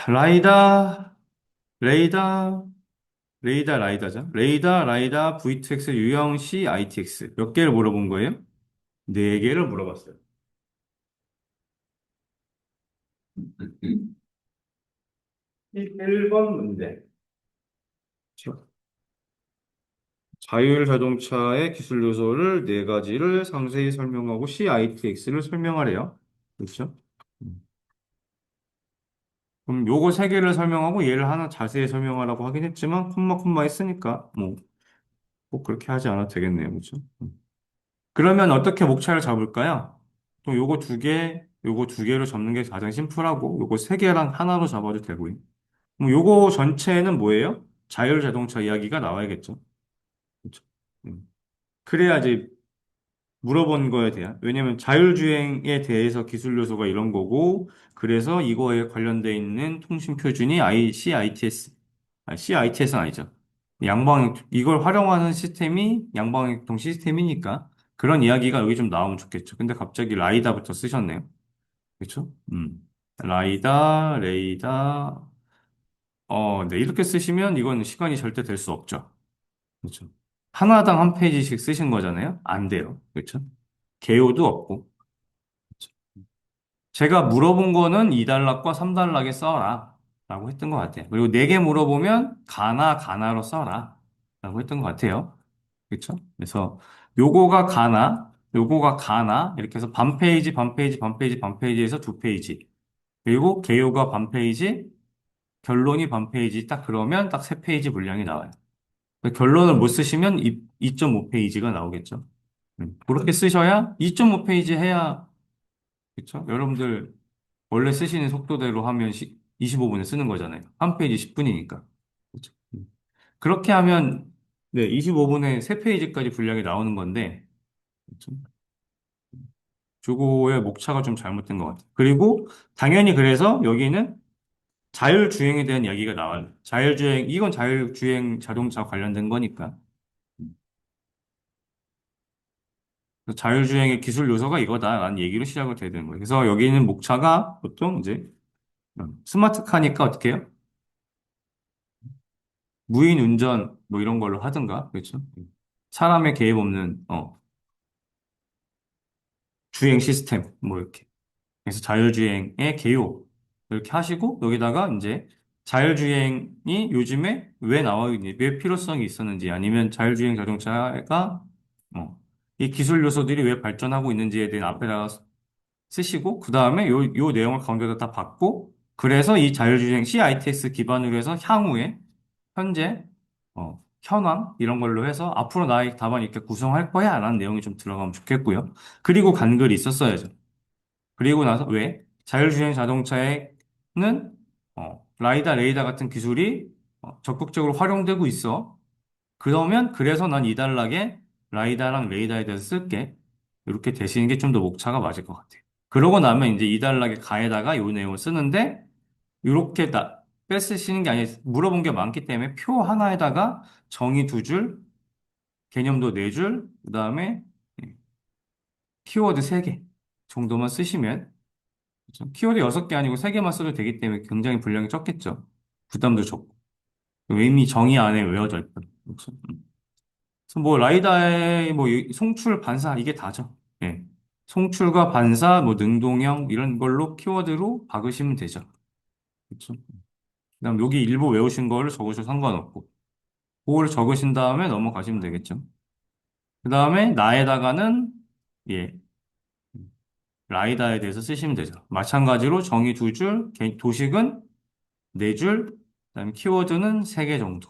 라이다, 레이다, 라이다죠. 라이다, V2X, 유형 C, ITX. 몇 개를 물어본 거예요? 네 개를 물어봤어요. 1번 문제. 자율 자동차의 기술 요소를 네 가지를 상세히 설명하고 CITX를 설명하래요. 그렇죠? 음. 그럼 요거 세 개를 설명하고 얘를 하나 자세히 설명하라고 하긴 했지만 콤마 했으니까 뭐 꼭 그렇게 하지 않아도 되겠네요. 그렇죠? 그러면 어떻게 목차를 잡을까요? 또 요거 두 개로 잡는 게 가장 심플하고 요거 세 개랑 하나로 잡아도 되고요. 그럼 요거 전체는 뭐예요? 자율 자동차 이야기가 나와야겠죠. 그렇죠? 음. 그래야지 물어본 거에 대한. 왜냐면 자율주행에 대해서 기술 요소가 이런 거고, 그래서 이거에 관련돼 있는 통신 표준이 CITS. CITS는 아니죠. 이걸 활용하는 시스템이 양방향통 시스템이니까 그런 이야기가 여기 좀 나오면 좋겠죠. 근데 갑자기 라이다부터 쓰셨네요. 그렇죠? 레이다. 네, 이렇게 쓰시면 이건 시간이 절대 될 수 없죠. 그렇죠? 하나당 한 페이지씩 쓰신 거잖아요. 안 돼요. 그렇죠? 개요도 없고. 그렇죠? 제가 물어본 거는 2단락과 3단락에 써라. 라고 했던 것 같아요. 그리고 4개 물어보면 가나로 써라. 라고 했던 것 같아요. 그렇죠? 그래서 요거가 가나, 이렇게 해서 반 페이지에서 두 페이지. 그리고 개요가 반 페이지, 결론이 반 페이지. 딱 그러면 딱 세 페이지 분량이 나와요. 결론을 못 쓰시면 2.5페이지가 나오겠죠. 그렇게 쓰셔야 2.5페이지 해야, 그렇죠? 여러분들 원래 쓰시는 속도대로 하면 25분에 쓰는 거잖아요. 한 페이지 10분이니까. 그렇죠? 그렇게 하면 네, 25분에 3페이지까지 분량이 나오는 건데 그렇죠? 주고의 목차가 좀 잘못된 것 같아요. 그리고 당연히 그래서 여기는 자율주행에 대한 이야기가 나와요. 이건 자율주행 자동차 관련된 거니까. 그래서 자율주행의 기술 요소가 이거다라는 얘기로 시작을 돼야 되는 거예요. 그래서 여기는 목차가 보통 이제 스마트카니까 어떻게 해요? 무인 운전 뭐 이런 걸로 하든가, 그렇죠? 사람의 개입 없는 주행 시스템 뭐 이렇게. 그래서 자율주행의 개요 이렇게 하시고 여기다가 이제 자율주행이 요즘에 왜 나와 있는지, 왜 필요성이 있었는지 아니면 자율주행 자동차가 이 기술 요소들이 왜 발전하고 있는지에 대한 앞에다가 쓰시고 그 다음에 요 내용을 가운데다 다 받고 그래서 이 자율주행 CITS 기반으로 해서 향후에 현재 현황 이런 걸로 해서 앞으로 나의 답안 이렇게 구성할 거야 라는 내용이 좀 들어가면 좋겠고요. 그리고 간글이 있었어야죠. 그리고 나서 왜 자율주행 자동차에는 라이다, 레이다 같은 기술이 적극적으로 활용되고 있어. 그러면 그래서 난 이단락에 라이다랑 레이다에 대해서 쓸게. 이렇게 되시는 게 좀 더 목차가 맞을 것 같아요. 그러고 나면 이제 이단락에 가에다가 요 내용을 쓰는데 이렇게 뺏으시는 게 아니라 물어본 게 많기 때문에 표 하나에다가 정의 두 줄, 개념도 네 줄, 그다음에 키워드 세 개 정도만 쓰시면 그렇죠? 키워드 6개 아니고 3개만 써도 되기 때문에 굉장히 분량이 적겠죠. 부담도 적고. 이미 정의 안에 외워져 있거든. 그래서 뭐 라이다의 송출, 반사 이게 다죠. 예. 송출과 반사, 뭐 능동형 이런 걸로 키워드로 박으시면 되죠. 그렇죠? 그다음 여기 일부 외우신 거를 적으셔도 상관없고 그거를 적으신 다음에 넘어가시면 되겠죠. 그다음에 나에다가는 예. 라이다에 대해서 쓰시면 되죠. 마찬가지로 정의 두 줄, 도식은 네 줄, 그다음에 키워드는 세 개 정도.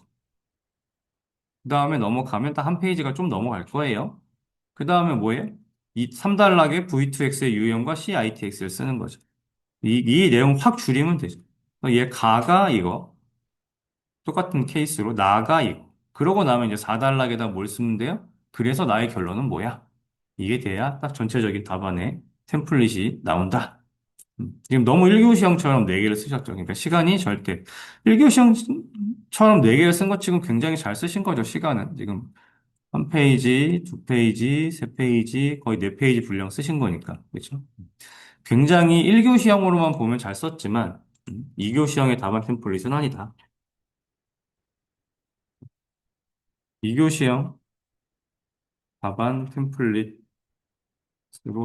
그 다음에 넘어가면 딱 한 페이지가 좀 넘어갈 거예요. 그 다음에 뭐예요? 이 3단락에 V2X의 유형과 CITX를 쓰는 거죠. 이 내용 확 줄이면 되죠. 얘 가가 이거, 똑같은 케이스로 나가 이거. 그러고 나면 이제 4단락에다 뭘 쓰면 돼요? 그래서 나의 결론은 뭐야? 이게 돼야 딱 전체적인 답안에 템플릿이 나온다. 지금 너무 1교시형처럼 4개를 쓰셨죠. 그러니까 시간이 절대 1교시형처럼 4개를 쓴 것 지금 굉장히 잘 쓰신 거죠. 시간은 지금 한 페이지, 두 페이지, 세 페이지, 거의 네 페이지 분량 쓰신 거니까. 그렇죠? 굉장히 1교시형으로만 보면 잘 썼지만 2교시형의 답안 템플릿은 아니다. 2교시형 답안 템플릿으로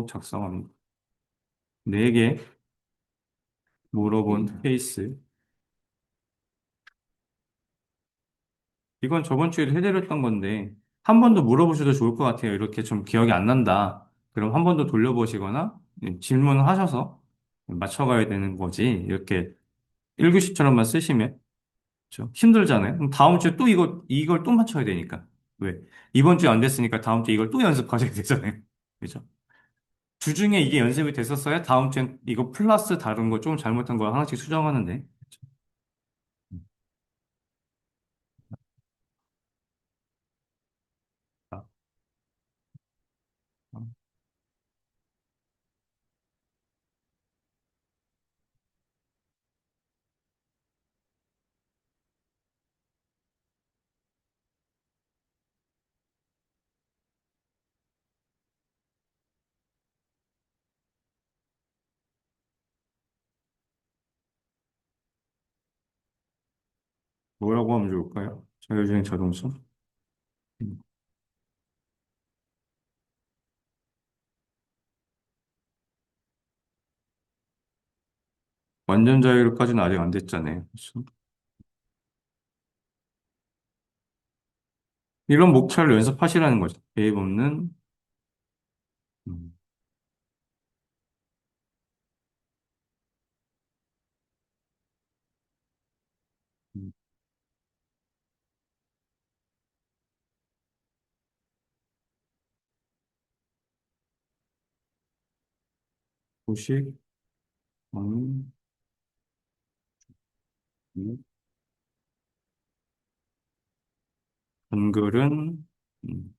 작성합니다. 4개 물어본 케이스. 이건 저번 주에도 해드렸던 건데, 한 번 더 물어보셔도 좋을 것 같아요. 이렇게 좀 기억이 안 난다. 그럼 한 번 더 돌려보시거나 질문하셔서 맞춰가야 되는 거지. 이렇게 1교시처럼만 쓰시면 그렇죠? 힘들잖아요. 그럼 다음 주에 또 이걸 또 맞춰야 되니까. 왜? 이번 주에 안 됐으니까 다음 주에 이걸 또 연습하셔야 되잖아요. 그죠? 주중에 이게 연습이 됐었어야 다음 주엔 이거 플러스 다른 거 좀 잘못한 거 하나씩 수정하는데. 아, 아. 뭐라고 하면 좋을까요? 자율주행 자동차? 음. 완전 자율까지는 아직 안 됐잖아요. 그렇죠? 이런 목차를 연습하시라는 거죠. 개입 없는 음, 음, 도식, 음, 한글은 음,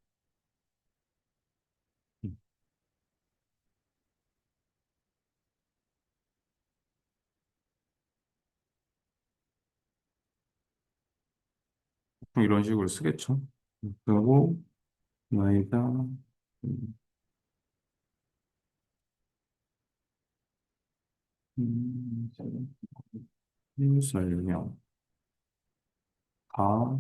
음, 보통 이런 식으로 쓰겠죠. 그리고 나이다 음, 음, 설명 가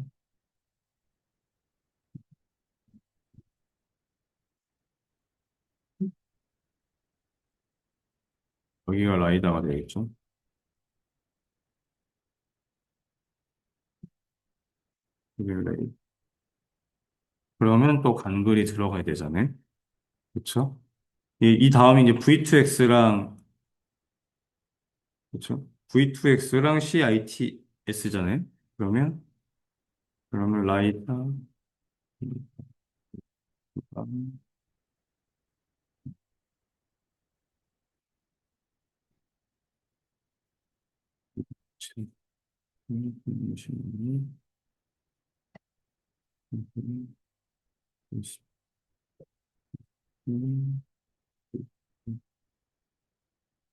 여기가 라이다가 되겠죠. 이게 레이. 그러면 또 간글이 들어가야 되잖아요. 그렇죠? 이 다음이 이제 V2X랑 그렇죠? V2X랑 CITS잖아요. 그러면 라이다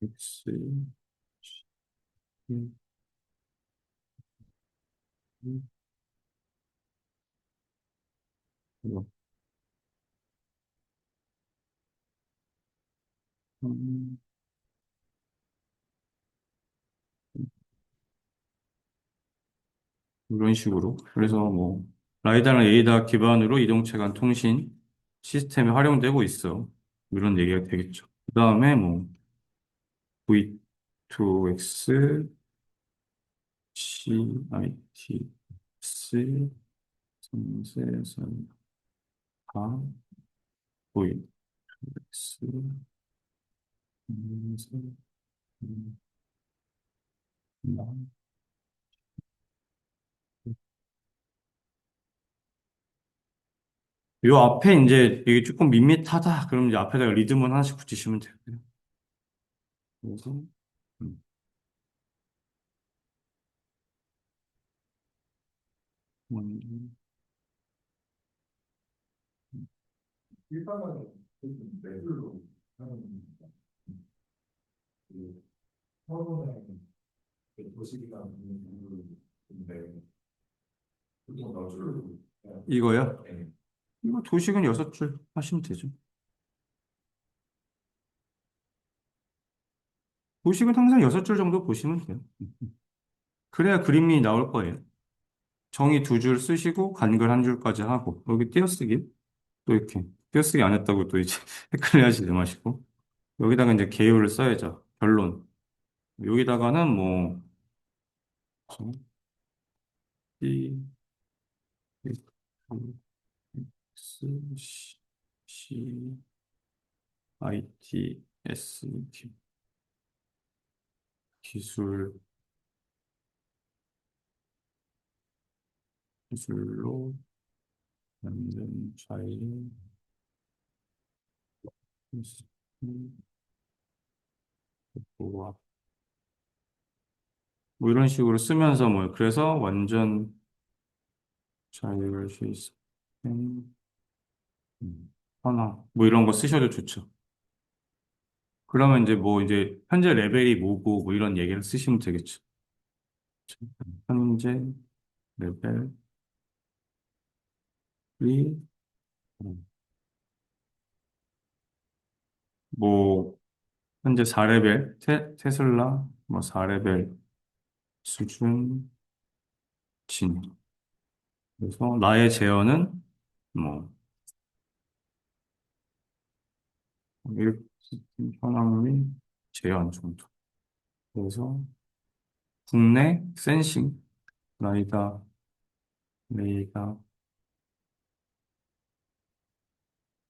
X 이런 식으로. 그래서 뭐 라이다랑 에이다 기반으로 이동체 간 통신 시스템이 활용되고 있어. 이런 얘기가 되겠죠. 그다음에 뭐 V2X, CITS, 선세선, 가, V2X, 요 앞에 이제 이게 조금 밋밋하다. 그럼 이제 앞에다가 리듬을 하나씩 붙이시면 돼요. 그래서 음, 음, 일반적으로 매불로 하는 그 서론에 도시기가 있는데 보통 몇 줄로 이거요? 네. 이거 도식은 6줄 하시면 되죠. 보식은 항상 6줄 정도 보시면 돼요. 그래야 그림이 나올 거예요. 정의 2줄 쓰시고 간글 1줄까지 하고 여기 띄어쓰기 또 이렇게 띄어쓰기 안 했다고 또 이제 헷갈려하지 마시고 여기다가 이제 개요를 써야죠. 결론. 여기다가는 뭐 C, X, C, I, T, S, 기술, 기술로 만든 자유, 뭐 이런 식으로 쓰면서 뭐 그래서 완전 자율 시스템 하나 뭐 이런 거 쓰셔도 좋죠. 그러면 이제 뭐 이제 현재 레벨이 뭐고 뭐 이런 얘기를 쓰시면 되겠죠. 현재 레벨이 뭐 현재 4레벨 테슬라 뭐 4레벨 수준 진. 그래서 나의 제어는 뭐 이렇게 현황 및 제한 정도. 그래서 국내 센싱 라이다 레이다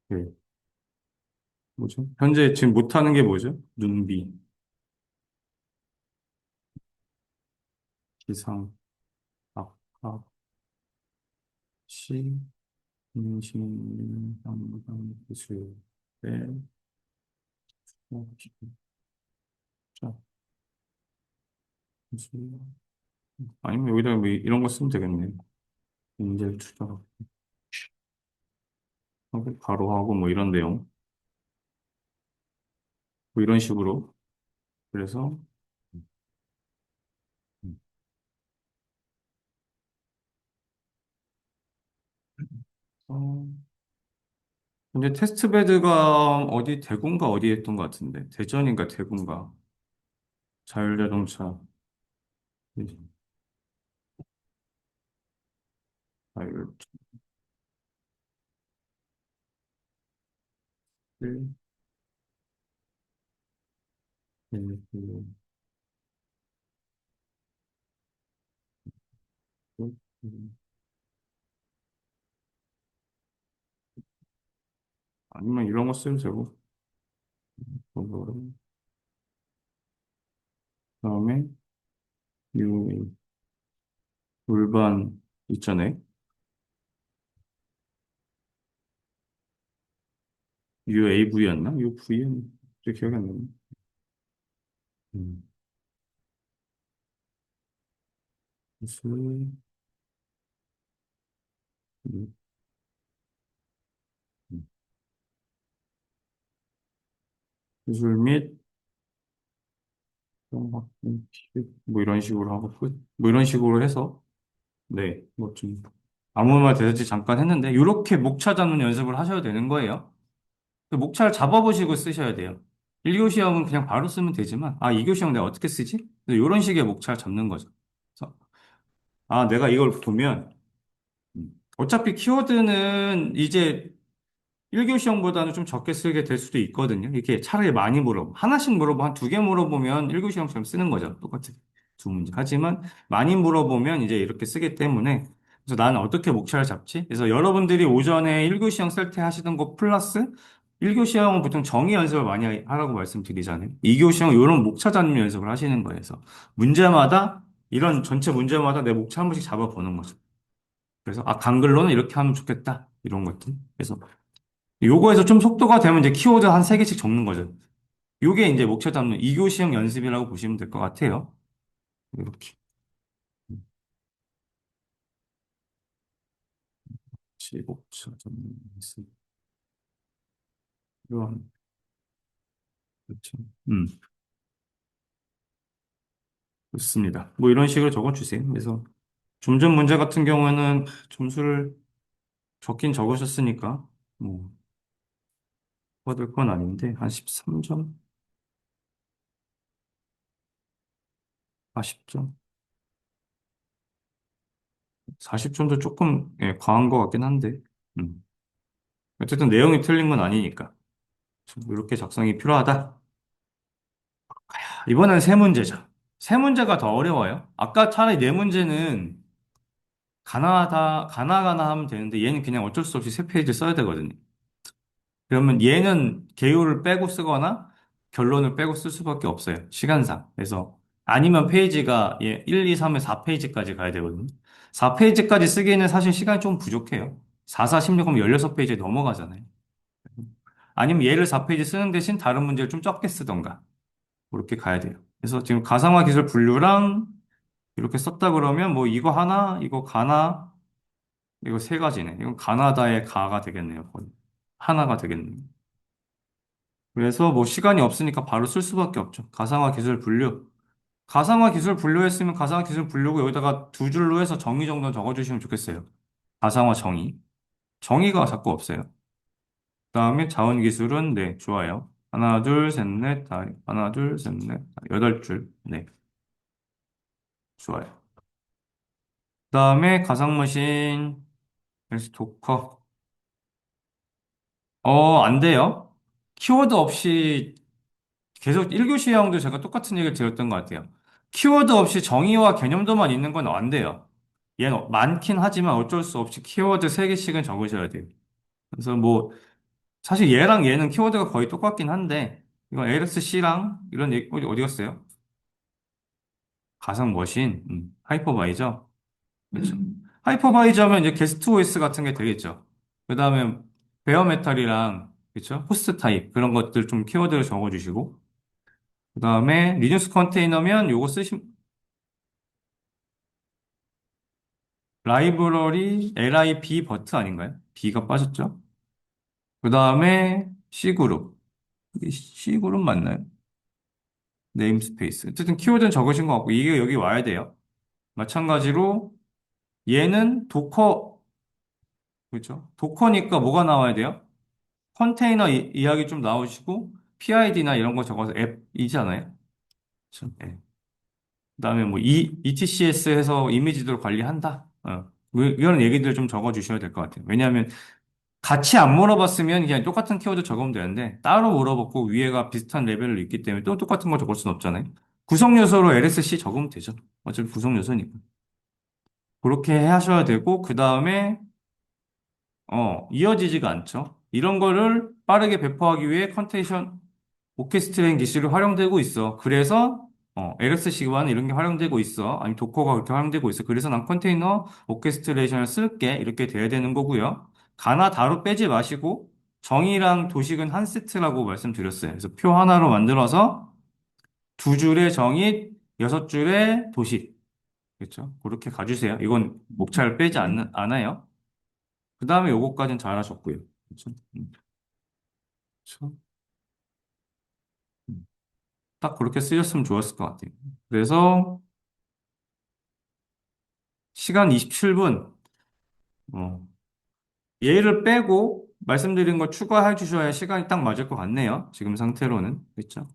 그 뭐죠? 현재 지금 못하는 게 뭐죠? 눈비 기상 악화 시 인신 상담 기술 의 자 기술 아니면 여기다가 뭐 이런 거 쓰면 되겠네요. 인재 투자하고 바로 하고 뭐 이런 내용 뭐 이런 식으로 그래서 어, 근데 테스트베드가 어디 대구인가 어디에 했던 것 같은데 대전인가 대구인가 자율자동차 자율 아니면 이런 거 쓰면 되고 그다음에 유 골반 있잖아요. UAV였나? UV는 기억이 안 나네. 음. 기술, 음, 음. 기술 및 뭐 이런 식으로 하고 끝. 뭐 이런 식으로 해서 네, 뭐 좀 아무 말 대잔치 잠깐 했는데 이렇게 목차 잡는 연습을 하셔야 되는 거예요. 그 목차를 잡아보시고 쓰셔야 돼요. 1교 시험은 그냥 바로 쓰면 되지만 아, 2교 시험 내가 어떻게 쓰지? 이런 식의 목차를 잡는 거죠. 그래서 아, 내가 이걸 보면 어차피 키워드는 이제 1교 시험보다는 좀 적게 쓰게 될 수도 있거든요. 이렇게 차라리 많이 물어보. 하나씩 물어보, 한 2개 물어보면 1교 시험처럼 쓰는 거죠. 똑같이 두 문제. 하지만 많이 물어보면 이제 이렇게 쓰기 때문에 그래서 나는 어떻게 목차를 잡지? 그래서 여러분들이 오전에 1교 시험 쓸 때 하시던 거 플러스 1교 시험은 보통 정의 연습을 많이 하라고 말씀드리잖아요. 2교 시험은 이런 목차 잡는 연습을 하시는 거예요. 그래서 문제마다 이런 전체 문제마다 내 목차 한 번씩 잡아보는 거죠. 그래서 아, 강글로는 이렇게 하면 좋겠다. 이런 것들. 그래서 요거에서 좀 속도가 되면 이제 키워드 한 세 개씩 적는 거죠. 요게 이제 목차 잡는 2교 시험 연습이라고 보시면 될 것 같아요. 이렇게. 목차 잡는 연습. 이런, 그렇죠. 좋습니다. 뭐 이런 식으로 적어주세요. 그래서 좀 전 문제 같은 경우에는 점수를 적긴 적으셨으니까, 뭐, 받을 건 아닌데, 한 13점? 40점. 40점도 조금 예, 과한 것 같긴 한데. 음. 어쨌든 내용이 틀린 건 아니니까. 이렇게 작성이 필요하다. 이번엔 세 문제죠. 세 문제가 더 어려워요. 아까 차라리 네 문제는 가나가나 하면 되는데 얘는 그냥 어쩔 수 없이 세 페이지 써야 되거든요. 그러면 얘는 개요를 빼고 쓰거나 결론을 빼고 쓸 수밖에 없어요. 시간상. 그래서 아니면 페이지가 예, 1, 2, 3에 4페이지까지 가야 되거든요. 4페이지까지 쓰기에는 사실 시간이 좀 부족해요. 4, 4, 16하면 16페이지에 넘어가잖아요. 아니면 얘를 4페이지 쓰는 대신 다른 문제를 좀 적게 쓰던가. 그렇게 가야 돼요. 그래서 지금 가상화 기술 분류랑 이렇게 썼다 그러면 뭐 이거 하나, 이거 가나, 이거 세 가지네. 이건 가나다의 가가 되겠네요. 거의. 하나가 되겠네요. 그래서 뭐 시간이 없으니까 바로 쓸 수밖에 없죠. 가상화 기술 분류. 가상화 기술 분류했으면 가상화 기술 분류고 여기다가 두 줄로 해서 정의 정도 적어주시면 좋겠어요. 가상화 정의. 정의가 자꾸 없어요. 그다음에 자원 기술은 네, 좋아요. 하나, 둘, 셋, 넷, 다, 하나, 둘, 셋, 넷, 다, 8줄. 네, 좋아요. 그다음에 가상머신, 그래서 도커. 안 돼요. 키워드 없이 계속 1교시형도 제가 똑같은 얘기를 드렸던 것 같아요. 키워드 없이 정의와 개념도만 있는 건 안 돼요. 얘는 많긴 하지만 어쩔 수 없이 키워드 3개씩은 적으셔야 돼요. 그래서 뭐, 사실 얘랑 얘는 키워드가 거의 똑같긴 한데, 이건 LSC랑 이런 얘기, 어디 갔어요? 가상 머신, 하이퍼바이저. 그렇죠. 하이퍼바이저면 이제 게스트 OS 같은 게 되겠죠. 그 다음에 베어메탈이랑, 그렇죠? 호스트 타입, 그런 것들 좀 키워드를 적어주시고, 그 다음에 리눅스 컨테이너면 요거 라이브러리 lib 버트 아닌가요? B가 빠졌죠? 그 다음에 C그룹. 이게 C그룹 맞나요? 네임스페이스. 어쨌든 키워드는 적으신 것 같고, 이게 여기 와야 돼요. 마찬가지로 얘는 도커, 그렇죠? 도커니까 뭐가 나와야 돼요? 컨테이너 이야기 좀 나오시고, PID나 이런 거 적어서 앱이잖아요. 그렇죠? 네. 그다음에 뭐 ETCS 해서 이미지들 관리한다. 이런 얘기들 좀 적어주셔야 될 것 같아요. 왜냐하면 같이 안 물어봤으면 그냥 똑같은 키워드 적으면 되는데 따로 물어봤고 위에가 비슷한 레벨로 있기 때문에 또 똑같은 거 적을 수는 없잖아요. 구성 요소로 LSC 적으면 되죠. 어차피 구성 요소니까. 그렇게 하셔야 되고 그 다음에 이어지지가 않죠. 이런 거를 빠르게 배포하기 위해 컨테이션 오케스트레인 기술이 활용되고 있어. 그래서 LSC와는 이런 게 활용되고 있어. 아니 도커가 그렇게 활용되고 있어. 그래서 난 컨테이너 오케스트레이션을 쓸게. 이렇게 돼야 되는 거고요. 가나 다로 빼지 마시고 정의랑 도식은 한 세트라고 말씀드렸어요. 그래서 표 하나로 만들어서 두 줄의 정의, 6줄의 도식. 그렇죠? 그렇게 가주세요. 이건 목차를 빼지 않아요. 그 다음에 요거까지는 잘하셨고요. 그렇죠? 그렇죠? 음. 딱 그렇게 쓰셨으면 좋았을 것 같아요. 그래서 시간 27분. 얘를 빼고 말씀드린 거 추가해 주셔야 시간이 딱 맞을 것 같네요. 지금 상태로는. 그렇죠?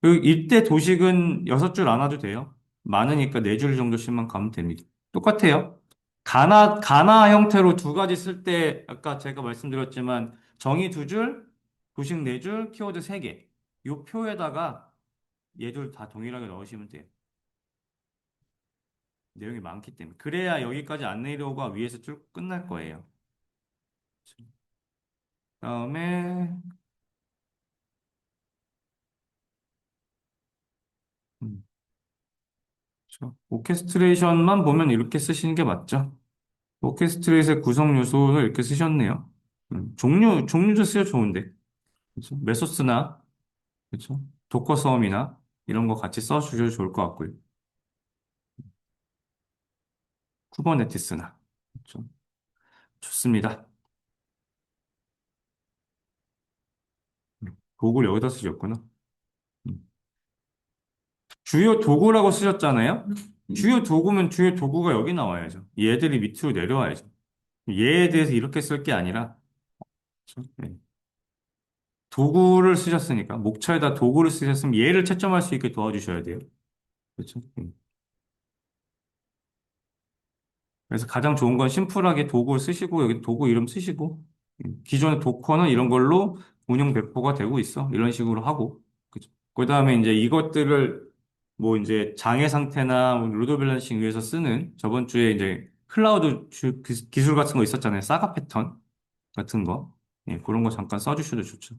그 이때 도식은 6줄 안 와도 돼요. 많으니까 4줄 정도씩만 가면 됩니다. 똑같아요. 가나 형태로 두 가지 쓸 때 아까 제가 말씀드렸지만 정의 2줄, 도식 4줄, 키워드 3개. 요 표에다가 얘들 다 동일하게 넣으시면 돼요. 내용이 많기 때문에. 그래야 여기까지 안 내려오고 위에서 쭉 끝날 거예요. 그다음에 음, 그렇죠. 오케스트레이션만 보면 이렇게 쓰시는 게 맞죠? 오케스트레이션의 구성 요소를 이렇게 쓰셨네요. 종류도 쓰여 좋은데. 그렇죠? 메소스나, 그렇죠? 도커 서음이나 이런 거 같이 써주셔도 좋을 것 같고요. 쿠버네티스나. 그렇죠? 좋습니다. 도구를 여기다 쓰셨구나. 음. 주요 도구라고 쓰셨잖아요? 주요 도구면 주요 도구가 여기 나와야죠. 얘들이 밑으로 내려와야죠. 얘에 대해서 이렇게 쓸 게 아니라, 그렇죠? 네. 도구를 쓰셨으니까, 목차에다 도구를 쓰셨으면 얘를 채점할 수 있게 도와주셔야 돼요. 그렇죠. 그래서 가장 좋은 건 심플하게 도구 쓰시고, 여기 도구 이름 쓰시고, 기존의 도커는 이런 걸로 운영 배포가 되고 있어. 이런 식으로 하고. 그죠. 그 다음에 이제 이것들을 뭐 이제 장애 상태나 뭐 로드 밸런싱 위해서 쓰는 저번 주에 이제 클라우드 기술 같은 거 있었잖아요. 사가 패턴 같은 거. 예, 그런 거 잠깐 써주셔도 좋죠.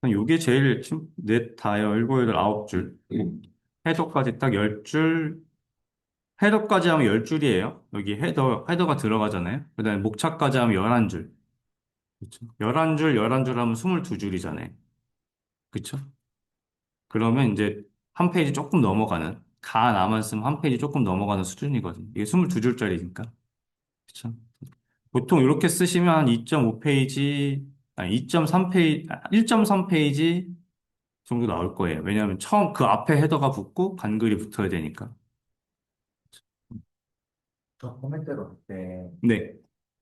요게 제일 넷, 다여, 일곱, 여덟, 아홉 줄. 헤더까지 딱 열 줄, 헤더까지 하면 열 줄이에요. 여기 헤더가 들어가잖아요. 그 다음에 목차까지 하면 열한 줄. 그쵸. 열한 줄, 열한 줄 하면 스물두 줄이잖아요. 그쵸? 그러면 이제 한 페이지 조금 넘어가는, 가 남았으면 한 페이지 조금 넘어가는 수준이거든요. 이게 스물두 줄짜리니까. 그쵸? 보통 이렇게 쓰시면 한 2.5페이지, 아니 2.3페이지, 1.3페이지 정도 나올 거예요. 왜냐하면 처음 그 앞에 헤더가 붙고 간글이 붙어야 되니까. 저 코멘트로 그때 네,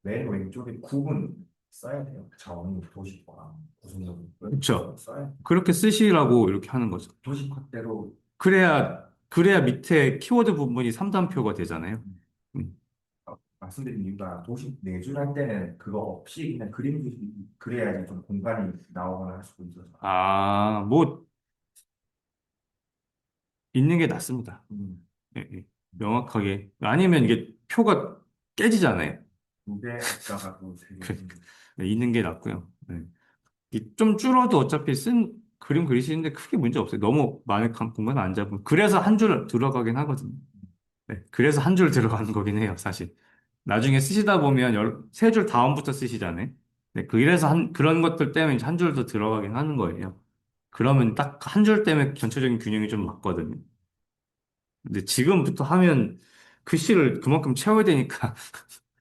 맨 왼쪽에 구분 써야 돼요. 자원이 도식과 구성적으로 그렇죠. 써야 돼요. 그렇게 쓰시라고 이렇게 하는 거죠. 도식화대로 그래야 밑에 키워드 부분이 3단표가 되잖아요. 음. 말씀드린 이유가 도식 내줄 할 때는 그거 없이 그냥 그림 그래야지 좀 공간이 나오거나 할 수도 있어서. 아, 뭐 있는 게 낫습니다. 음, 예, 예. 명확하게. 아니면 이게 표가 깨지잖아요. 무게가가 또 되게 그러니까 네, 있는 게 낫고요. 네. 이좀 줄어도 어차피 쓴 그림 그리시는데 크게 문제 없어요. 너무 많은 공간 안 잡으면. 그래서 한 줄 들어가긴 하거든요. 네. 그래서 한 줄 들어가는 거긴 해요, 사실. 나중에 쓰시다 보면 세 줄 다음부터 쓰시잖아요. 네. 그래서 그런 것들 때문에 이제 한 줄 더 들어가긴 하는 거예요. 그러면 딱 한 줄 때문에 전체적인 균형이 좀 맞거든요. 근데 지금부터 하면 글씨를 그만큼 채워야 되니까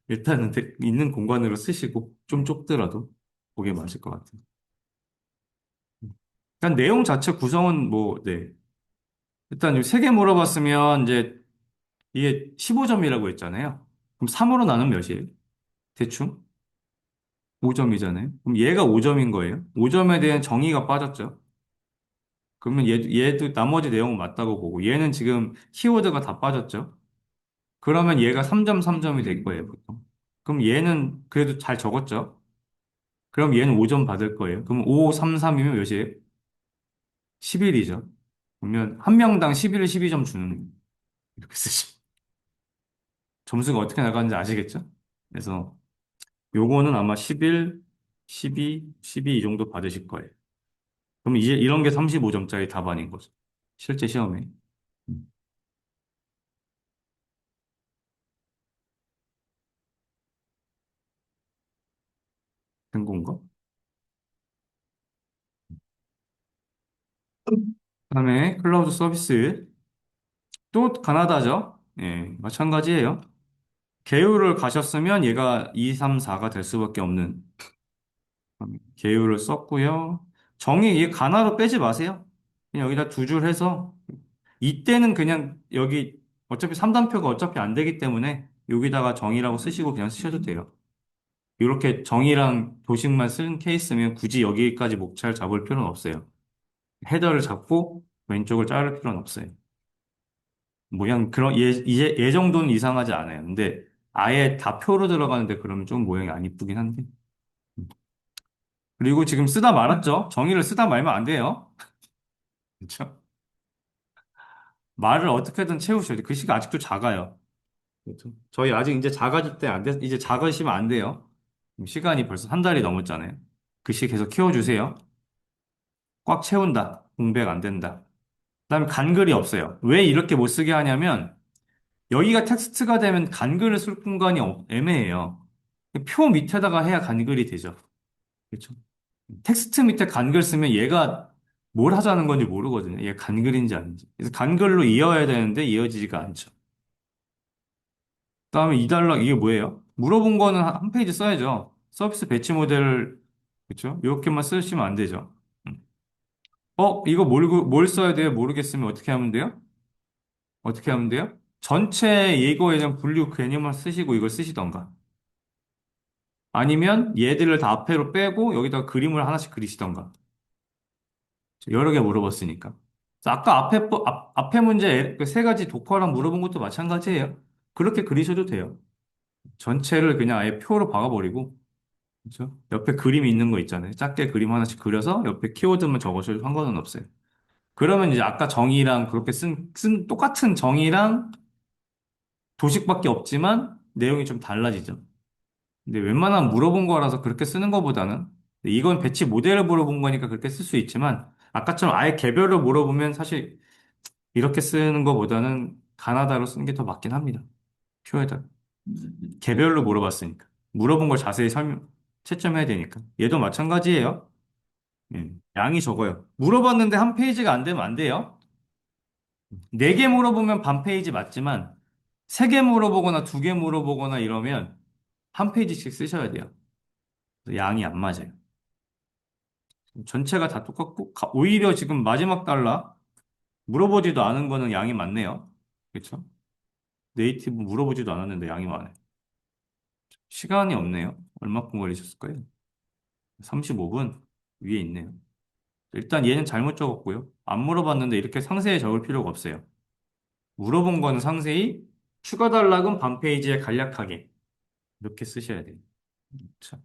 일단은 있는 공간으로 쓰시고 좀 좁더라도 그게 맞을 것 같아요. 일단 내용 자체 구성은 뭐, 네. 일단 세 개 물어봤으면 이제 이게 15점이라고 했잖아요. 그럼 3으로 나누면 몇이에요? 대충? 5점이잖아요. 그럼 얘가 5점인 거예요. 5점에 대한 정의가 빠졌죠. 그러면 얘도 나머지 내용은 맞다고 보고 얘는 지금 키워드가 다 빠졌죠. 그러면 얘가 3점, 3점이 될 거예요, 보통. 그럼 얘는 그래도 잘 적었죠? 그럼 얘는 5점 받을 거예요. 그럼 5, 3, 3이면 몇이에요? 11이죠. 그러면 한 명당 11, 12점 주는, 이렇게 쓰시 점수가 어떻게 나가는지 아시겠죠? 그래서 요거는 아마 11, 12, 12 이 정도 받으실 거예요. 그럼 이제 이런 게 35점짜리 답안인 거죠. 실제 시험에. 음, 된 건가? 그다음에 클라우드 서비스. 또 가나다죠? 예, 마찬가지예요. 계율을 가셨으면 얘가 2, 3, 4가 될 수밖에 없는 계율을 썼고요. 정의 얘 가나로 빼지 마세요. 그냥 여기다 두 줄 해서 이때는 그냥 여기 어차피 3단표가 어차피 안 되기 때문에 여기다가 정의라고 쓰시고 그냥 쓰셔도 돼요. 이렇게 정의랑 도식만 쓴 케이스면 굳이 여기까지 목차를 잡을 필요는 없어요. 헤더를 잡고 왼쪽을 자를 필요는 없어요. 모양 그런 이제 얘 정도는 이상하지 않아요. 근데 아예 다 표로 들어가는데 그러면 좀 모양이 안 이쁘긴 한데. 그리고 지금 쓰다 말았죠? 정의를 쓰다 말면 안 돼요. 그렇죠? 말을 어떻게든 채우셔야 돼요. 글씨가 아직도 작아요. 그렇죠? 저희 아직 이제 작아질 때 안 돼, 이제 작으시면 안 돼요. 시간이 벌써 한 달이 넘었잖아요. 글씨 계속 키워주세요. 꽉 채운다. 공백 안 된다. 그다음에 간글이 없어요. 왜 이렇게 못 쓰게 하냐면 여기가 텍스트가 되면 간글을 쓸 공간이 애매해요. 표 밑에다가 해야 간글이 되죠. 그렇죠? 텍스트 밑에 간글 쓰면 얘가 뭘 하자는 건지 모르거든요. 얘 간글인지 아닌지. 그래서 간글로 이어야 되는데 이어지지가 않죠. 그다음에 2달러 이게 뭐예요? 물어본 거는 한 페이지 써야죠. 서비스 배치 모델을 그렇죠? 이렇게만 쓰시면 안 되죠. 음. 이거 뭘 써야 돼요? 모르겠으면 어떻게 하면 돼요? 어떻게 하면 돼요? 전체 예거에 대한 분류 개념을 쓰시고 이걸 쓰시던가. 아니면 얘들을 다 앞에로 빼고 여기다 그림을 하나씩 그리시던가. 여러 개 물어봤으니까. 그래서 아까 앞에 문제 그 세 가지 독화랑 물어본 것도 마찬가지예요. 그렇게 그리셔도 돼요. 전체를 그냥 아예 표로 박아버리고, 그렇죠? 옆에 그림이 있는 거 있잖아요. 작게 그림 하나씩 그려서 옆에 키워드만 적으셔도 상관은 없어요. 그러면 이제 아까 정의랑 그렇게 똑같은 정의랑 도식밖에 없지만 내용이 좀 달라지죠. 근데 웬만하면 물어본 거라서 그렇게 쓰는 것보다는 이건 배치 모델을 물어본 거니까 그렇게 쓸 수 있지만 아까처럼 아예 개별로 물어보면 사실 이렇게 쓰는 것보다는 가나다로 쓰는 게 더 맞긴 합니다. 표에다 개별로 물어봤으니까 물어본 걸 자세히 채점해야 되니까 얘도 마찬가지예요. 예, 양이 적어요. 물어봤는데 한 페이지가 안 되면 안 돼요. 네 개 물어보면 반 페이지 맞지만 세 개 물어보거나 두 개 물어보거나 이러면 한 페이지씩 쓰셔야 돼요. 양이 안 맞아요. 전체가 다 똑같고 오히려 지금 마지막 달라 물어보지도 않은 거는 양이 많네요. 그렇죠? 네이티브 물어보지도 않았는데 양이 많아요. 시간이 없네요. 얼마큼 걸리셨을까요? 35분 위에 있네요. 일단 얘는 잘못 적었고요. 안 물어봤는데 이렇게 상세히 적을 필요가 없어요. 물어본 거는 상세히, 추가 단락은 반 페이지에 간략하게 이렇게 쓰셔야 돼요. 자,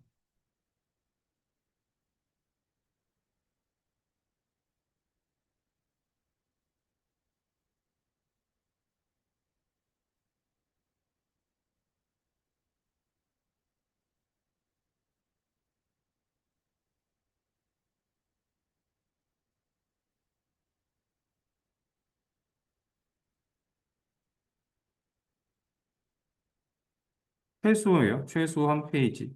최소예요. 최소 한 페이지.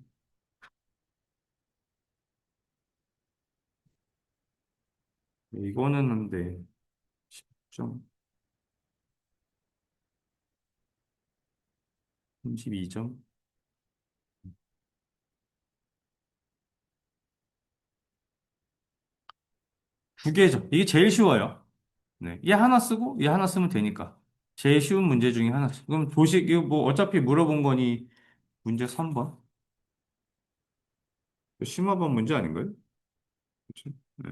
이거는 근데 10점, 32점. 두 개죠. 이게 제일 쉬워요. 네. 얘 하나 쓰고 얘 하나 쓰면 되니까. 제일 쉬운 문제 중에 하나. 그럼 도식, 이거 뭐 어차피 물어본 거니 문제 3번. 심화반 문제 아닌가요? 그치? 네.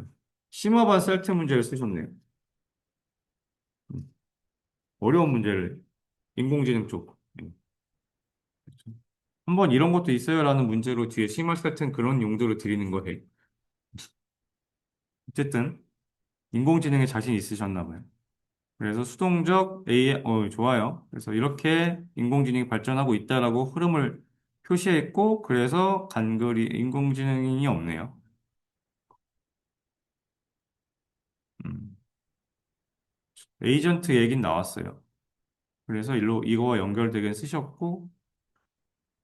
심화반 셀트 문제를 쓰셨네요. 음. 어려운 문제를 인공지능 쪽. 그쵸? 한번 이런 것도 있어요라는 문제로 뒤에 심화 셀트는 그런 용도로 드리는 거예요. 어쨌든 인공지능에 자신 있으셨나 봐요. 그래서 수동적 AI, 좋아요. 그래서 이렇게 인공지능이 발전하고 있다라고 흐름을 표시했고, 그래서 간글이 인공지능이 없네요. 음. 에이전트 얘긴 나왔어요. 그래서 이거와 연결되게 쓰셨고,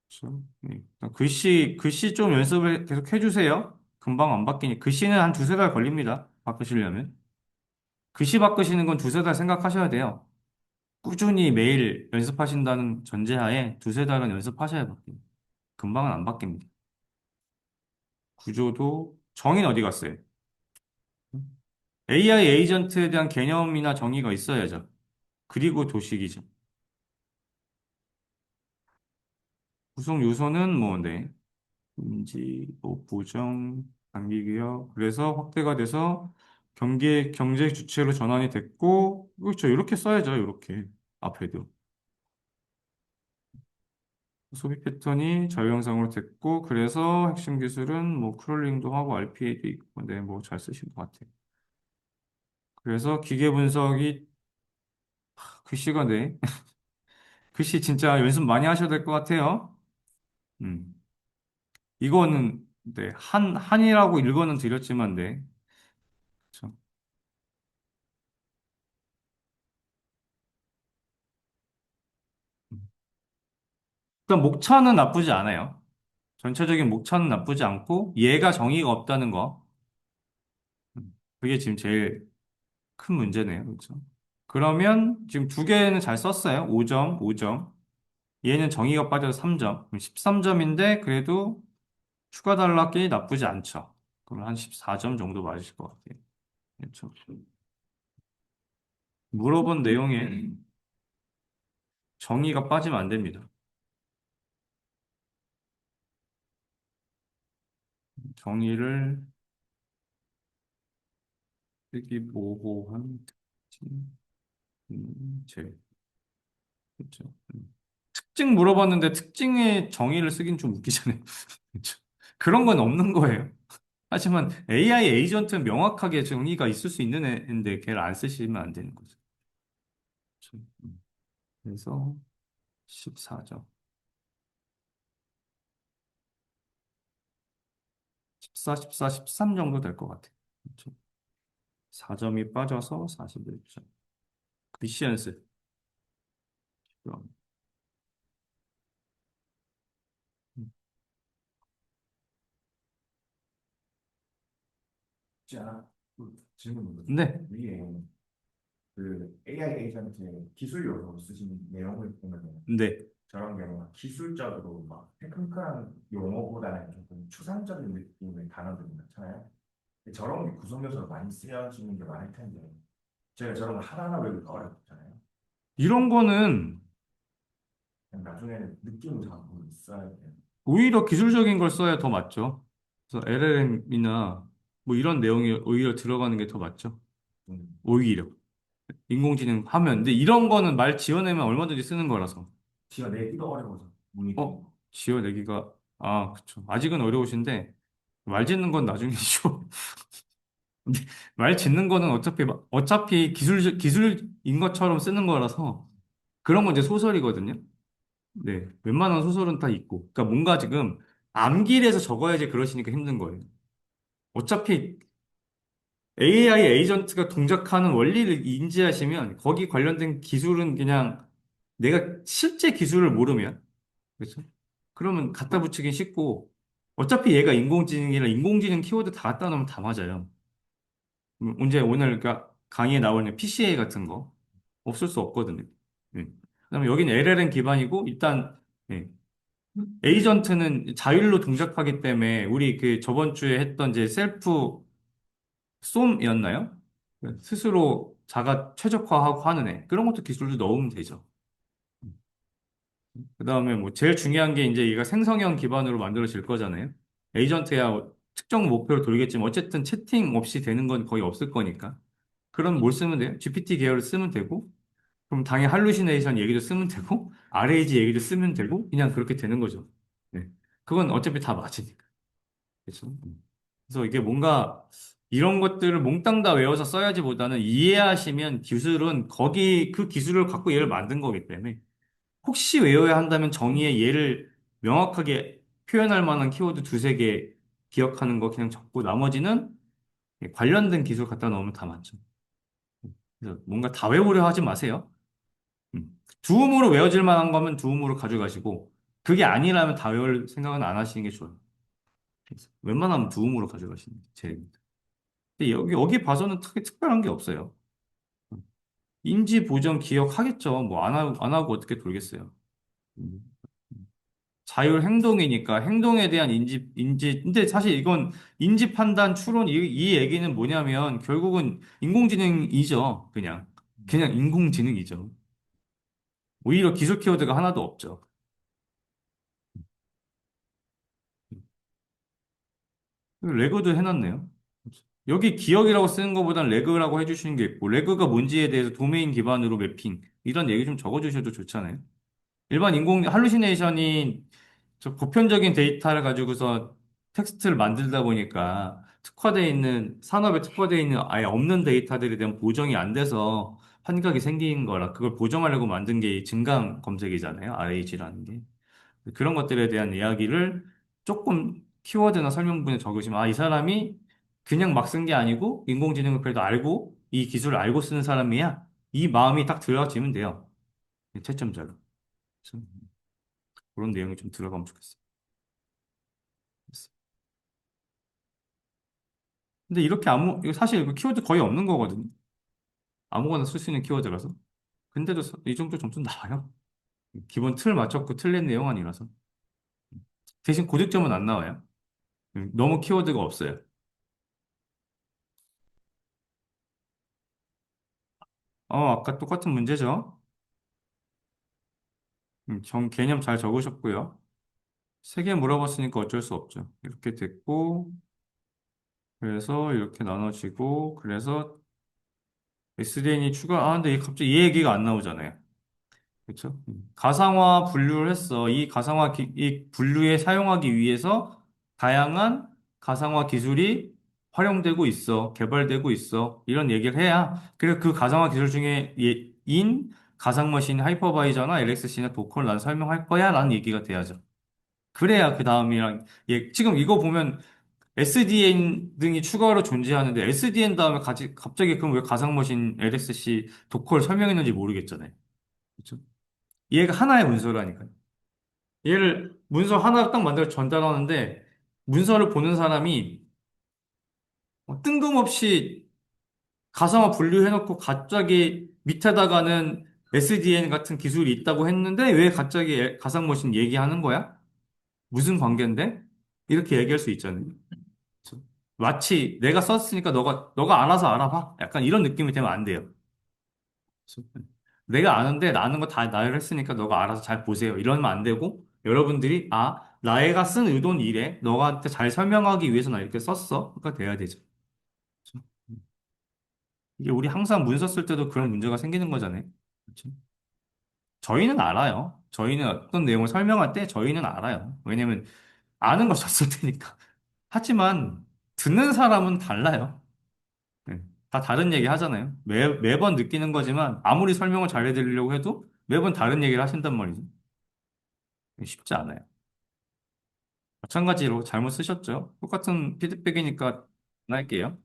그렇죠? 네. 글씨 좀 연습을 계속 해주세요. 금방 안 바뀌니. 글씨는 한 두세 달 걸립니다. 바꾸시려면. 글씨 바꾸시는 건 두세 달 생각하셔야 돼요. 꾸준히 매일 연습하신다는 전제하에 두세 달은 연습하셔야 바뀝니다. 금방은 안 바뀝니다. 구조도 정의는 어디 갔어요? AI 에이전트에 대한 개념이나 정의가 있어야죠. 그리고 도식이죠. 구성 요소는 뭐, 네. 인지, 뭐, 보정, 단기기업. 그래서 확대가 돼서 경제 주체로 전환이 됐고, 그렇죠. 이렇게 써야죠. 이렇게. 앞에도. 소비 패턴이 자유형상으로 됐고, 그래서 핵심 기술은 뭐, 크롤링도 하고, RPA도 있고, 네, 뭐, 잘 쓰신 것 같아요. 그래서 기계 분석이, 글씨가 네. 글씨 진짜 연습 많이 하셔야 될 것 같아요. 음. 이거는, 네, 한이라고 일거는 드렸지만, 네. 그쵸. 일단 목차는 나쁘지 않아요. 전체적인 목차는 나쁘지 않고 얘가 정의가 없다는 거. 그게 지금 제일 큰 문제네요. 그렇죠? 그러면 지금 두 개는 잘 썼어요. 5점, 5점. 얘는 정의가 빠져서 3점. 13점인데 그래도 추가 단락이 나쁘지 않죠. 그럼 한 14점 정도 맞으실 것 같아요. 그렇죠? 물어본 내용에 정의가 빠지면 안 됩니다. 정의를 쓰기 모호한 특징, 제, 그렇죠. 특징 물어봤는데 특징의 정의를 쓰긴 좀 웃기잖아요. 그렇죠. 그런 건 없는 거예요. 하지만 AI 에이전트는 명확하게 정의가 있을 수 있는 애인데 걔를 안 쓰시면 안 되는 거죠. 그렇죠. 그래서 14점. 14, 14, 13 정도 될 것 같아요. 그렇죠. 4점이 빠져서 41점. 미시언스. 그럼. 진짜 질문 있거든요. 네, 위에 그 AI 에이전트의 기술 요소 쓰신 내용을 보면 네, 저런 경우 기술적으로 막 테크니컬한 용어보다는 조금 추상적인 느낌의 단어들이 많잖아요. 근데 저런 게 구성 요소로 많이 쓰여지는 게 많을 텐데 제가 저런 거 하나하나 외우기가 어렵잖아요. 이런 거는 그냥 나중에는 느낌을 잡고 있어야 돼요. 오히려 기술적인 걸 써야 더 맞죠. 그래서 LLM이나 뭐 이런 내용이 오히려 들어가는 게 더 맞죠. 음. 오히려. 인공지능 하면. 근데 이런 거는 말 지어내면 얼마든지 쓰는 거라서. 제가 내기도 어려워서 문의드립니다. 지어내기가, 아, 그쵸. 아직은 어려우신데, 말 짓는 건 나중에 쉬워. 근데 말 짓는 거는 어차피 기술인 것처럼 쓰는 거라서, 그런 건 이제 소설이거든요. 네. 웬만한 소설은 다 있고. 그러니까 뭔가 지금 암기를 적어야지 그러시니까 힘든 거예요. 어차피 AI 에이전트가 동작하는 원리를 인지하시면 거기 관련된 기술은 그냥 내가 실제 기술을 모르면, 그렇죠? 그러면 갖다 붙이긴 쉽고, 어차피 얘가 인공지능이라 인공지능 키워드 다 갖다 놓으면 다 맞아요. 언제 오늘 그러니까 강의에 나오는 PCA 같은 거 없을 수 없거든요. 예. 그다음에 여기는 LLM 기반이고 일단 예. 에이전트는 자율로 동작하기 때문에 우리 그 저번 주에 했던 이제 셀프 쏨이었나요? 스스로 자가 최적화하고 하는 애. 그런 것도 기술도 넣으면 되죠. 그다음에 뭐 제일 중요한 게 이제 얘가 생성형 기반으로 만들어질 거잖아요. 에이전트야 특정 목표를 돌겠지만 어쨌든 채팅 없이 되는 건 거의 없을 거니까. 그럼 뭘 쓰면 돼요? GPT 계열을 쓰면 되고, 그럼 당연히 할루시네이션 얘기도 쓰면 되고, RAG 얘기도 쓰면 되고, 그냥 그렇게 되는 거죠. 네. 그건 어차피 다 맞으니까. 그렇죠? 그래서 이게 뭔가 이런 것들을 몽땅 다 외워서 써야지보다는 이해하시면 기술은 거기 그 기술을 갖고 얘를 만든 거기 때문에 혹시 외워야 한다면 정의의 예를 명확하게 표현할 만한 키워드 두세 개 기억하는 거 그냥 적고 나머지는 관련된 기술 갖다 넣으면 다 맞죠. 그래서 뭔가 다 외우려 하지 마세요. 두음으로 외워질 만한 거면 두음으로 가져가시고 그게 아니라면 다 외울 생각은 안 하시는 게 좋아요. 그래서 웬만하면 두음으로 가져가시는 게 제일입니다. 근데 여기 봐서는 특별한 게 없어요. 인지, 보정, 기억하겠죠. 뭐 안 하고 어떻게 돌겠어요. 음. 자율 행동이니까 행동에 대한 근데 사실 이건 인지 판단 추론 이 얘기는 뭐냐면 결국은 인공지능이죠. 그냥 인공지능이죠. 오히려 기술 키워드가 하나도 없죠. 레고도 해놨네요. 여기 기억이라고 쓰는 것보단 레그라고 해주시는 게 있고, 레그가 뭔지에 대해서 도메인 기반으로 매핑, 이런 얘기 좀 적어주셔도 좋잖아요. 일반 할루시네이션이 저 보편적인 데이터를 가지고서 텍스트를 만들다 보니까 산업에 특화되어 있는 아예 없는 데이터들에 대한 보정이 안 돼서 환각이 생긴 거라, 그걸 보정하려고 만든 게 이 증강 검색이잖아요. RAG라는 게. 그런 것들에 대한 이야기를 조금 키워드나 설명문에 적으시면, 아, 이 사람이 그냥 막 쓴 게 아니고 인공지능을 그래도 알고 이 기술을 알고 쓰는 사람이야. 이 마음이 딱 들어지면 돼요. 채점자로. 그래서 그런 내용이 좀 들어가면 좋겠어. 근데 이렇게 이거 사실 이거 키워드 거의 없는 거거든. 아무거나 쓸 수 있는 키워드라서. 근데도 이 정도 점수 나와요. 기본 틀 맞췄고 틀린 내용 아니라서. 대신 고득점은 안 나와요. 너무 키워드가 없어요. 아까 똑같은 문제죠. 개념 잘 적으셨고요. 세 개 물어봤으니까 어쩔 수 없죠. 이렇게 됐고, 그래서 이렇게 나눠지고, 그래서 SDN이 근데 갑자기 이 얘기가 안 나오잖아요. 그렇죠? 가상화 분류를 했어. 이 분류에 사용하기 위해서 다양한 가상화 기술이 활용되고 있어. 개발되고 있어. 이런 얘기를 해야, 그래, 그 가상화 기술 중에 가상머신 하이퍼바이저나 LXC나 도커를 난 설명할 거야. 라는 얘기가 돼야죠. 그래야 그 다음이랑, 지금 이거 보면 SDN 등이 추가로 존재하는데 SDN 다음에 갑자기 그럼 왜 가상머신 LXC 도커를 설명했는지 모르겠잖아요. 그렇죠? 얘가 하나의 문서라니까요. 얘를 문서 하나 딱 만들어 전달하는데 문서를 보는 사람이 뜬금없이 가상화 분류해놓고 갑자기 밑에다가는 SDN 같은 기술이 있다고 했는데 왜 갑자기 가상머신 얘기하는 거야? 무슨 관계인데? 이렇게 얘기할 수 있잖아요. 그쵸? 마치 내가 썼으니까 너가 알아서 알아봐. 약간 이런 느낌이 되면 안 돼요. 그쵸? 내가 아는데 나 아는 거 다 나열 했으니까 너가 알아서 잘 보세요. 이러면 안 되고 여러분들이 나애가 쓴 의도는 이래. 너한테 잘 설명하기 위해서 나 이렇게 썼어. 그러니까 돼야 되죠. 그쵸? 이게 우리 항상 문서 쓸 때도 그런 문제가 생기는 거잖아요. 그쵸? 저희는 알아요. 저희는 어떤 내용을 설명할 때 저희는 알아요. 왜냐면 아는 걸 썼을 테니까. 하지만 듣는 사람은 달라요. 네. 다 다른 얘기 하잖아요. 매번 느끼는 거지만 아무리 설명을 잘 해드리려고 해도 매번 다른 얘기를 하신단 말이죠. 쉽지 않아요. 마찬가지로 잘못 쓰셨죠? 똑같은 피드백이니까 할게요.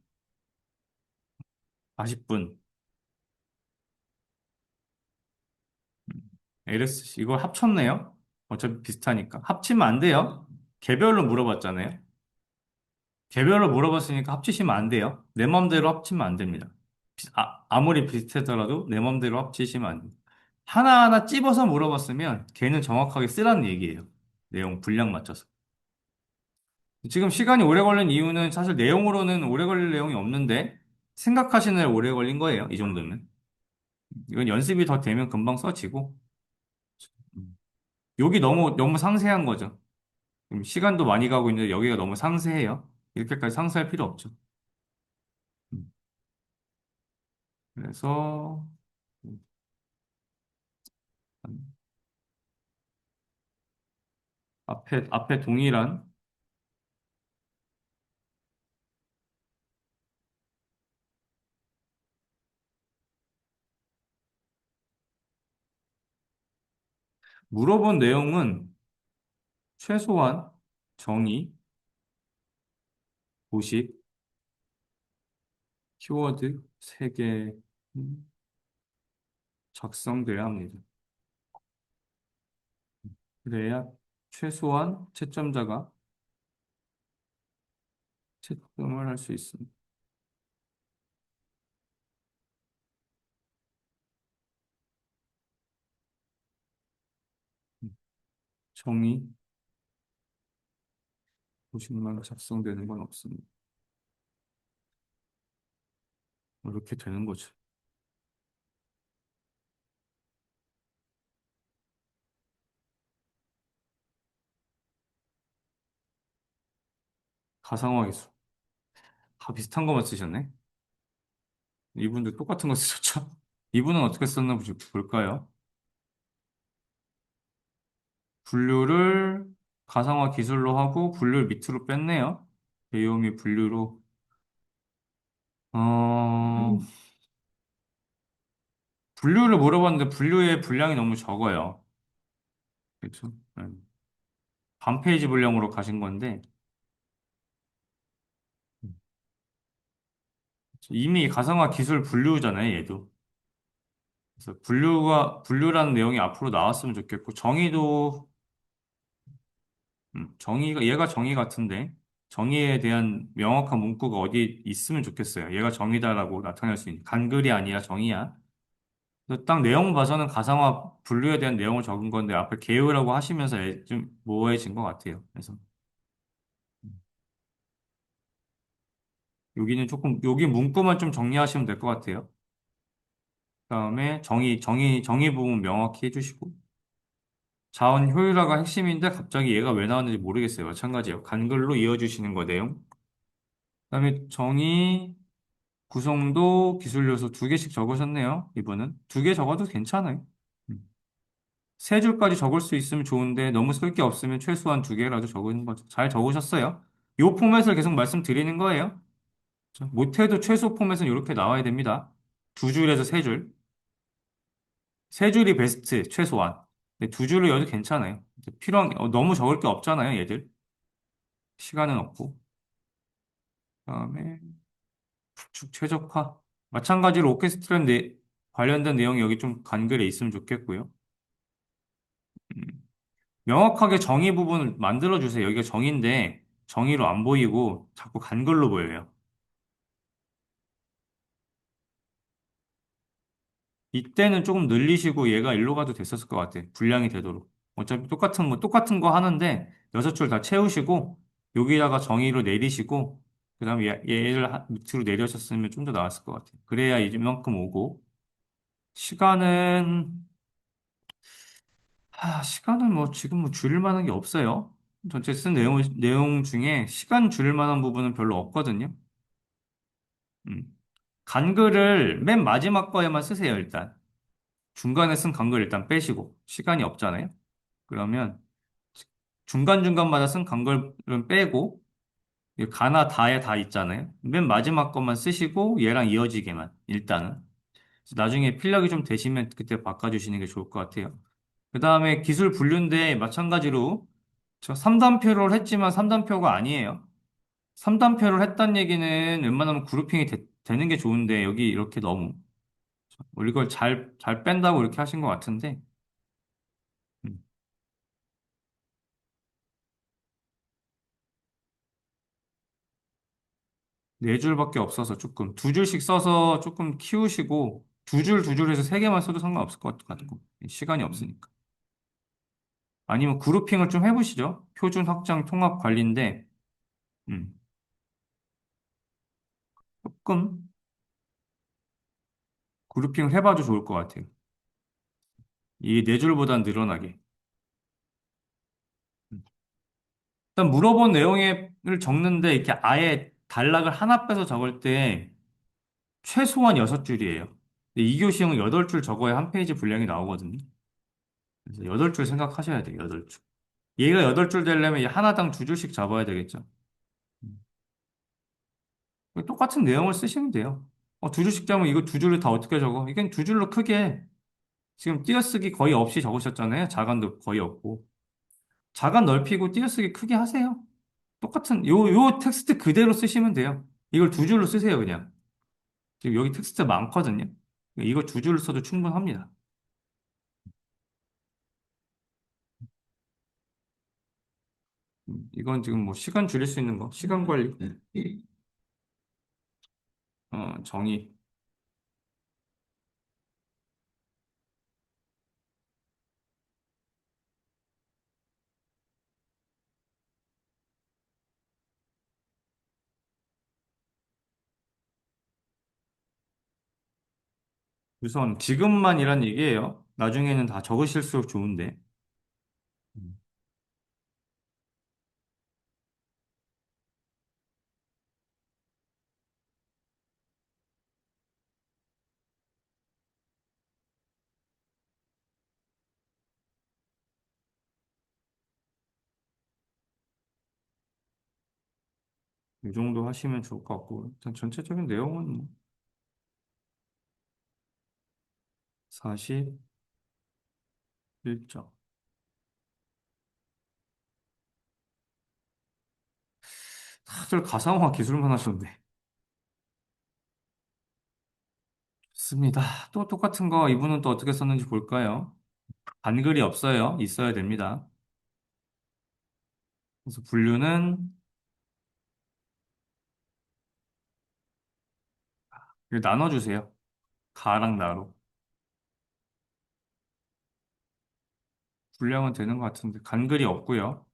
40분. LS, 이거 합쳤네요? 어차피 비슷하니까. 합치면 안 돼요. 개별로 물어봤잖아요. 개별로 물어봤으니까 합치시면 안 돼요. 내 맘대로 합치면 안 됩니다. 아무리 비슷하더라도 내 맘대로 합치시면 안 돼요. 하나하나 찝어서 물어봤으면 걔는 정확하게 쓰라는 얘기예요. 내용 분량 맞춰서. 지금 시간이 오래 걸린 이유는 사실 내용으로는 오래 걸릴 내용이 없는데 생각하시느라 오래 걸린 거예요. 이 정도면. 이건 연습이 더 되면 금방 써지고. 여기 너무 상세한 거죠. 시간도 많이 가고 있는데 여기가 너무 상세해요. 이렇게까지 상세할 필요 없죠. 음, 그래서 앞에 동일한 물어본 내용은 최소한 정의, 도식, 키워드 3개 작성돼야 합니다. 그래야 최소한 채점자가 채점을 할 수 있습니다. 정의, 도식만 작성되는 건 없습니다. 이렇게 되는 거죠. 가상화 기술. 다 비슷한 것만 쓰셨네. 이분도 똑같은 거 쓰셨죠? 이분은 어떻게 썼나 볼까요? 분류를 가상화 기술로 하고 분류를 밑으로 뺐네요. 배우미 분류로. 어, 분류를 물어봤는데 분류의 분량이 너무 적어요. 그렇죠? 네. 반 페이지 분량으로 가신 건데 이미 가상화 기술 분류잖아요, 얘도. 그래서 분류라는 내용이 앞으로 나왔으면 좋겠고 정의도 얘가 정의 같은데, 정의에 대한 명확한 문구가 어디 있으면 좋겠어요. 얘가 정의다라고 나타낼 수 있는. 간글이 아니라 정의야. 그래서 딱 내용 봐서는 가상화 분류에 대한 내용을 적은 건데, 앞에 개요라고 하시면서 좀 모호해진 것 같아요. 그래서, 여기 문구만 좀 정리하시면 될 것 같아요. 그다음에 정의 부분 명확히 해주시고, 자원 효율화가 핵심인데 갑자기 얘가 왜 나왔는지 모르겠어요. 마찬가지예요. 간글로 이어주시는 거 내용. 그다음에 구성도, 기술 요소 두 개씩 적으셨네요. 이분은 두 개 적어도 괜찮아요. 음. 세 줄까지 적을 수 있으면 좋은데 너무 쓸 게 없으면 최소한 두 개라도 적으는 거죠. 잘 적으셨어요. 요 포맷을 계속 말씀드리는 거예요. 못해도 최소 포맷은 이렇게 나와야 됩니다. 두 줄에서 세 줄. 세 줄이 베스트, 최소한. 근데 두 줄로 여도 괜찮아요. 이제 너무 적을 게 없잖아요, 얘들. 시간은 없고. 그다음에 축 최적화. 마찬가지로 관련된 내용이 여기 좀 간글에 있으면 좋겠고요. 음, 명확하게 정의 부분을 만들어 주세요. 여기가 정의인데 정의로 안 보이고 자꾸 간글로 보여요. 이때는 조금 늘리시고 얘가 일로 가도 됐었을 것 같아. 분량이 되도록. 어차피 똑같은 거 하는데 여섯 줄 다 채우시고 여기다가 정의로 내리시고 그다음에 얘를 밑으로 내려셨으면 좀 더 나았을 것 같아요. 그래야 이만큼 오고 시간은 시간은 뭐 지금 뭐 줄일 만한 게 없어요. 전체 쓴 내용 중에 시간 줄일 만한 부분은 별로 없거든요. 음. 간글을 맨 마지막 거에만 쓰세요, 일단. 중간에 쓴 간글 일단 빼시고. 시간이 없잖아요. 그러면 중간중간마다 쓴 간글은 빼고, 이 가나 다에 다 있잖아요. 맨 마지막 것만 쓰시고, 얘랑 이어지게만, 일단은. 그래서 나중에 필력이 좀 되시면 그때 바꿔주시는 게 좋을 것 같아요. 그 다음에 기술 분류인데, 마찬가지로, 저 3단표를 했지만 3단표가 아니에요. 3단표를 했단 얘기는 웬만하면 그룹핑이 되는 게 좋은데, 여기 이렇게 너무, 이걸 잘 뺀다고 이렇게 하신 것 같은데, 음, 네 줄밖에 없어서 조금 두 줄씩 써서 조금 키우시고 두 줄 해서 세 개만 써도 상관없을 것 같고 시간이 없으니까 아니면 그룹핑을 좀 해보시죠. 표준 확장 통합 관리인데 음, 조금 그룹핑을 해봐도 좋을 것 같아요. 이 네 줄보단 늘어나게. 음. 일단 물어본 내용을 적는데 이렇게 아예 단락을 하나 빼서 적을 때 최소한 여섯 줄이에요. 근데 2교시형은 8줄 적어야 한 페이지 분량이 나오거든요. 그래서 8줄 생각하셔야 돼요. 8줄. 얘가 8줄 되려면 이 하나당 두 줄씩 잡아야 되겠죠. 음. 똑같은 내용을 쓰시면 돼요. 두 줄씩 잡으면 이거 두 줄을 다 어떻게 적어? 이건 두 줄로 크게 지금 띄어쓰기 거의 없이 적으셨잖아요. 자간도 거의 없고. 자간 넓히고 띄어쓰기 크게 하세요. 요 텍스트 그대로 쓰시면 돼요. 이걸 두 줄로 쓰세요, 그냥. 지금 여기 텍스트 많거든요. 이거 두 줄로 써도 충분합니다. 이건 지금 뭐 시간 줄일 수 있는 거, 시간 관리, 정의. 우선 지금만이란 얘기예요. 나중에는 다 적으실수록 좋은데. 음. 이 정도 하시면 좋을 것 같고, 일단 전체적인 내용은 뭐 41점. 다들 가상화 기술만 하셨네. 좋습니다. 또 똑같은 거 이분은 또 어떻게 썼는지 볼까요? 한글이 없어요. 있어야 됩니다. 그래서 분류는 이렇게 나눠주세요. 가랑 나로. 분량은 되는 것 같은데 간글이 없고요.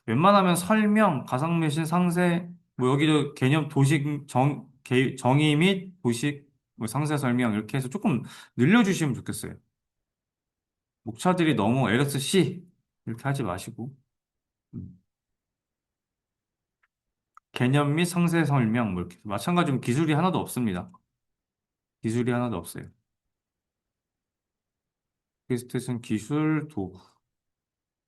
웬만하면 설명, 가상매신, 상세, 뭐 여기도 개념 도식 정의 및 도식, 뭐 상세 설명 이렇게 해서 조금 늘려주시면 좋겠어요. 목차들이 너무 LSC 이렇게 하지 마시고 음. 개념 및 상세 설명 뭐 이렇게 마찬가지로 기술이 하나도 없습니다. 기술이 하나도 없어요. 비스켓은 기술 도구.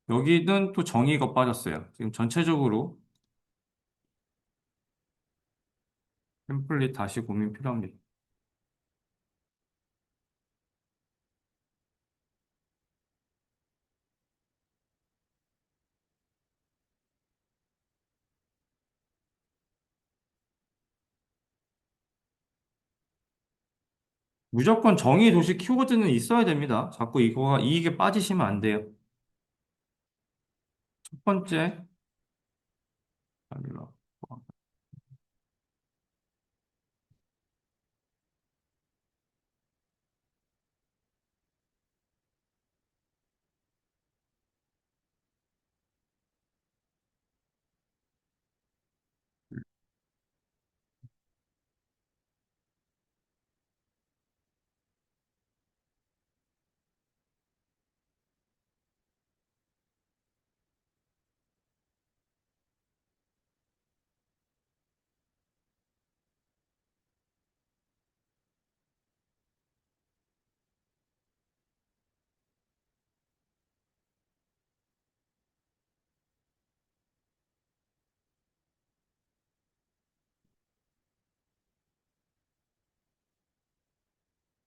여기는 또 정의가 빠졌어요. 지금 전체적으로 템플릿 다시 고민 필요합니다. 무조건 정의 도식 키워드는 있어야 됩니다. 자꾸 이거가 이익에 빠지시면 안 돼요. 첫 번째, 아니라,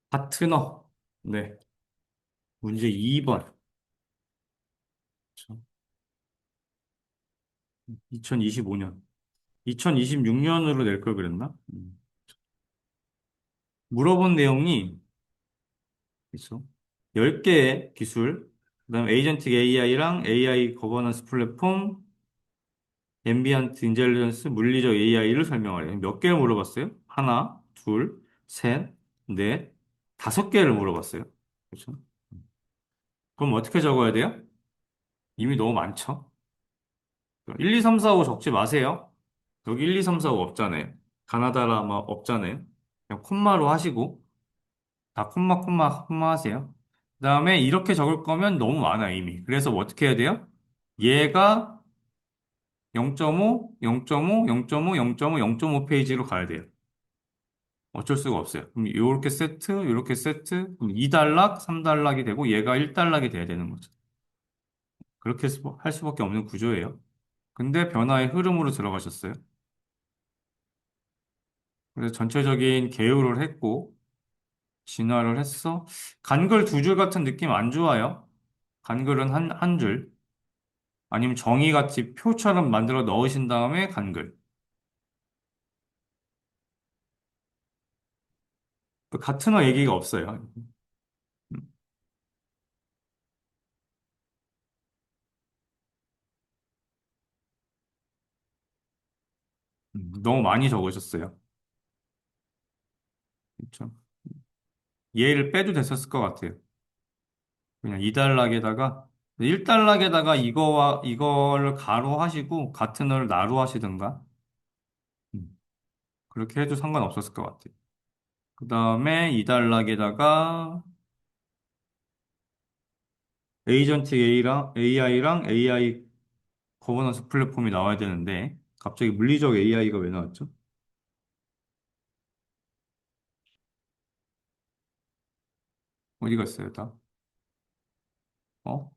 파트너. 네. 문제 2번. 2025년. 2026년으로 낼 걸 그랬나? 물어본 내용이, 있어. 10개의 기술, 그다음 에이전틱 AI랑 AI 거버넌스 플랫폼, 앰비언트 인텔리전스, 물리적 AI를 설명하래요. 몇 개를 물어봤어요? 하나, 둘, 셋, 넷, 5개를 물어봤어요. 그렇죠? 그럼 어떻게 적어야 돼요? 이미 너무 많죠? 1, 2, 3, 4, 5 적지 마세요. 여기 1, 2, 3, 4, 5 없잖아요. 가나다라 막 없잖아요. 그냥 콤마로 하시고, 다 콤마, 콤마, 콤마 하세요. 그 다음에 이렇게 적을 거면 너무 많아, 이미. 그래서 뭐 어떻게 해야 돼요? 얘가 0.5, 0.5, 0.5, 0.5, 0.5 페이지로 가야 돼요. 어쩔 수가 없어요. 그럼 요렇게 세트, 요렇게 세트, 그럼 2단락, 3단락이 되고 얘가 1단락이 돼야 되는 거죠. 그렇게 할 수밖에 없는 구조예요. 근데 변화의 흐름으로 들어가셨어요. 그래서 전체적인 개요를 했고, 진화를 했어. 간글 2줄 같은 느낌 안 좋아요. 간글은 한 줄. 아니면 정의같이 표처럼 만들어 넣으신 다음에 간글. 그 같은 어 얘기가 없어요. 너무 많이 적으셨어요. 그렇죠. 얘를 빼도 됐었을 것 같아요. 그냥 2단락에다가 1단락에다가 이거와 이거를 가로 하시고 같은 어를 나로 하시든가 음, 그렇게 해도 상관없었을 것 같아요. 그 다음에 2단락에다가 에이전틱 AI랑 AI 거버넌스 플랫폼이 나와야 되는데 갑자기 물리적 AI가 왜 나왔죠? 어디 갔어요, 다? 어?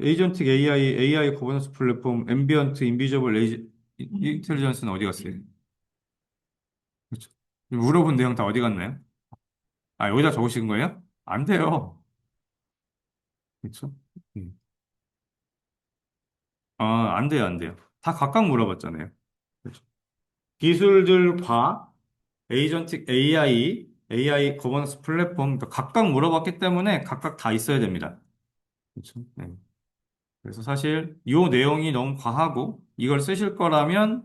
에이전틱 AI 거버넌스 플랫폼, 앰비언트 인비저블 인텔리전스는 어디 갔어요? 그렇죠. 물어본 내용 다 어디 갔나요? 아, 여기다 적으신 거예요? 안 돼요. 그렇죠? 음. 아, 안 돼요, 안 돼요. 다 각각 물어봤잖아요. 그렇죠. 기술들과 에이전틱 AI 거버넌스 플랫폼 각각 물어봤기 때문에 각각 다 있어야 됩니다. 그렇죠? 네. 그래서 사실 이 내용이 너무 과하고 이걸 쓰실 거라면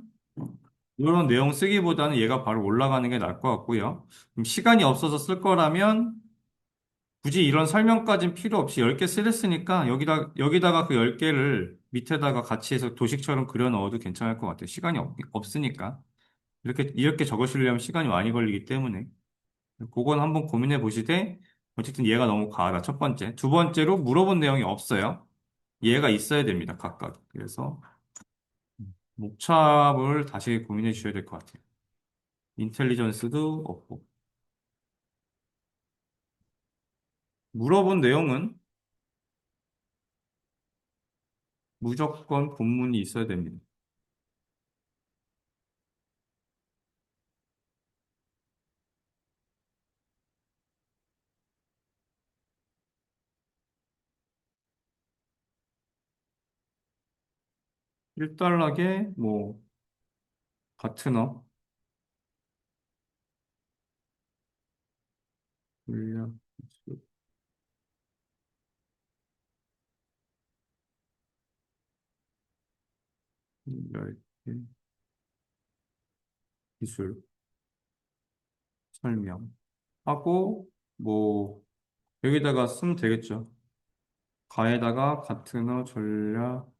이런 내용 쓰기보다는 얘가 바로 올라가는 게 나을 것 같고요. 시간이 없어서 쓸 거라면 굳이 이런 설명까진 필요 없이 10개 쓰랬으니까 여기다가 그 10개를 밑에다가 같이 해서 도식처럼 그려 넣어도 괜찮을 것 같아요. 시간이 없으니까. 이렇게 적으시려면 시간이 많이 걸리기 때문에. 그건 한번 고민해 보시되, 어쨌든 얘가 너무 과하다. 첫 번째. 두 번째로 물어본 내용이 없어요. 얘가 있어야 됩니다. 각각. 그래서 목차를 다시 고민해 주셔야 될 것 같아요. 인텔리전스도 없고. 물어본 내용은 무조건 본문이 있어야 됩니다. 일단락에 뭐 파트너, 물량, 기술, 열개, 기술, 설명하고 뭐 여기다가 쓰면 되겠죠. 가에다가 파트너, 전략,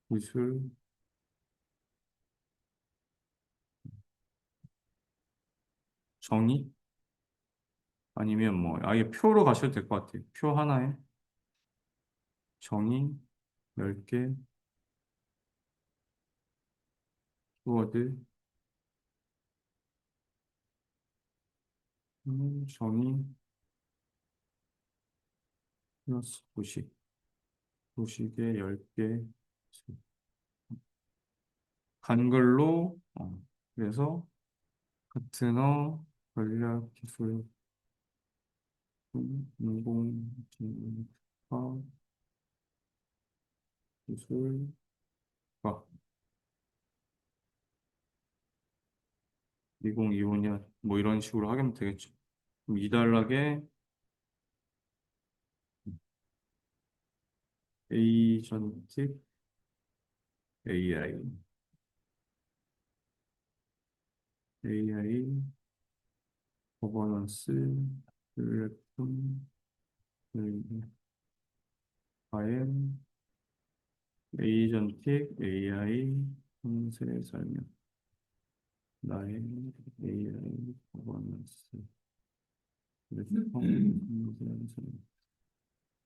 기술, 정의 아니면 뭐 아예 표로 가셔도 될 것 같아요. 표 하나에 정의 10개, 키워드, 정의 플러스 도식에 10개, 한글로 그래서 파트너, 전략, 기술, 인공지능과 기술과 2025년 뭐 이런 식으로 하면 되겠죠. 그럼 이달락에 에이전틱 AI, AI 거버넌스 플랫폼 과연 에이전틱 AI 형세 설명 나의 AI 거버넌스 플랫폼 형세 설명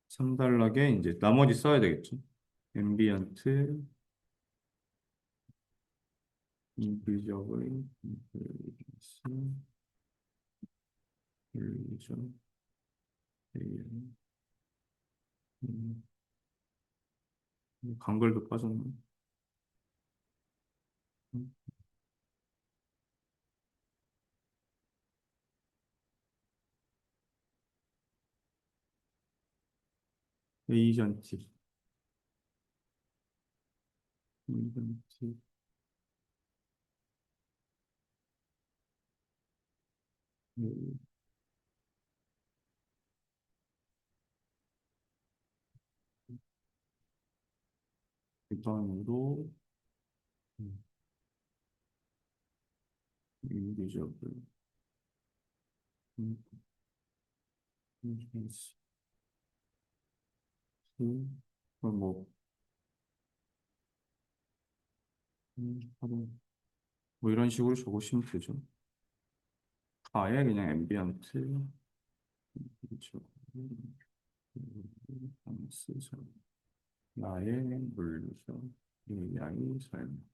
3단락에 이제 나머지 써야 되겠죠. 앰비언트 인비저블 인텔리전스 일리전 AI 강글도 빠졌네. 에이전틱 에이전틱 기반으로 인비저블 인텔리전스 뭐 하루 뭐 이런 식으로 적으시면 되죠. 아예 그냥 앰비언트 그렇죠. 나의 물리적 AI 삶.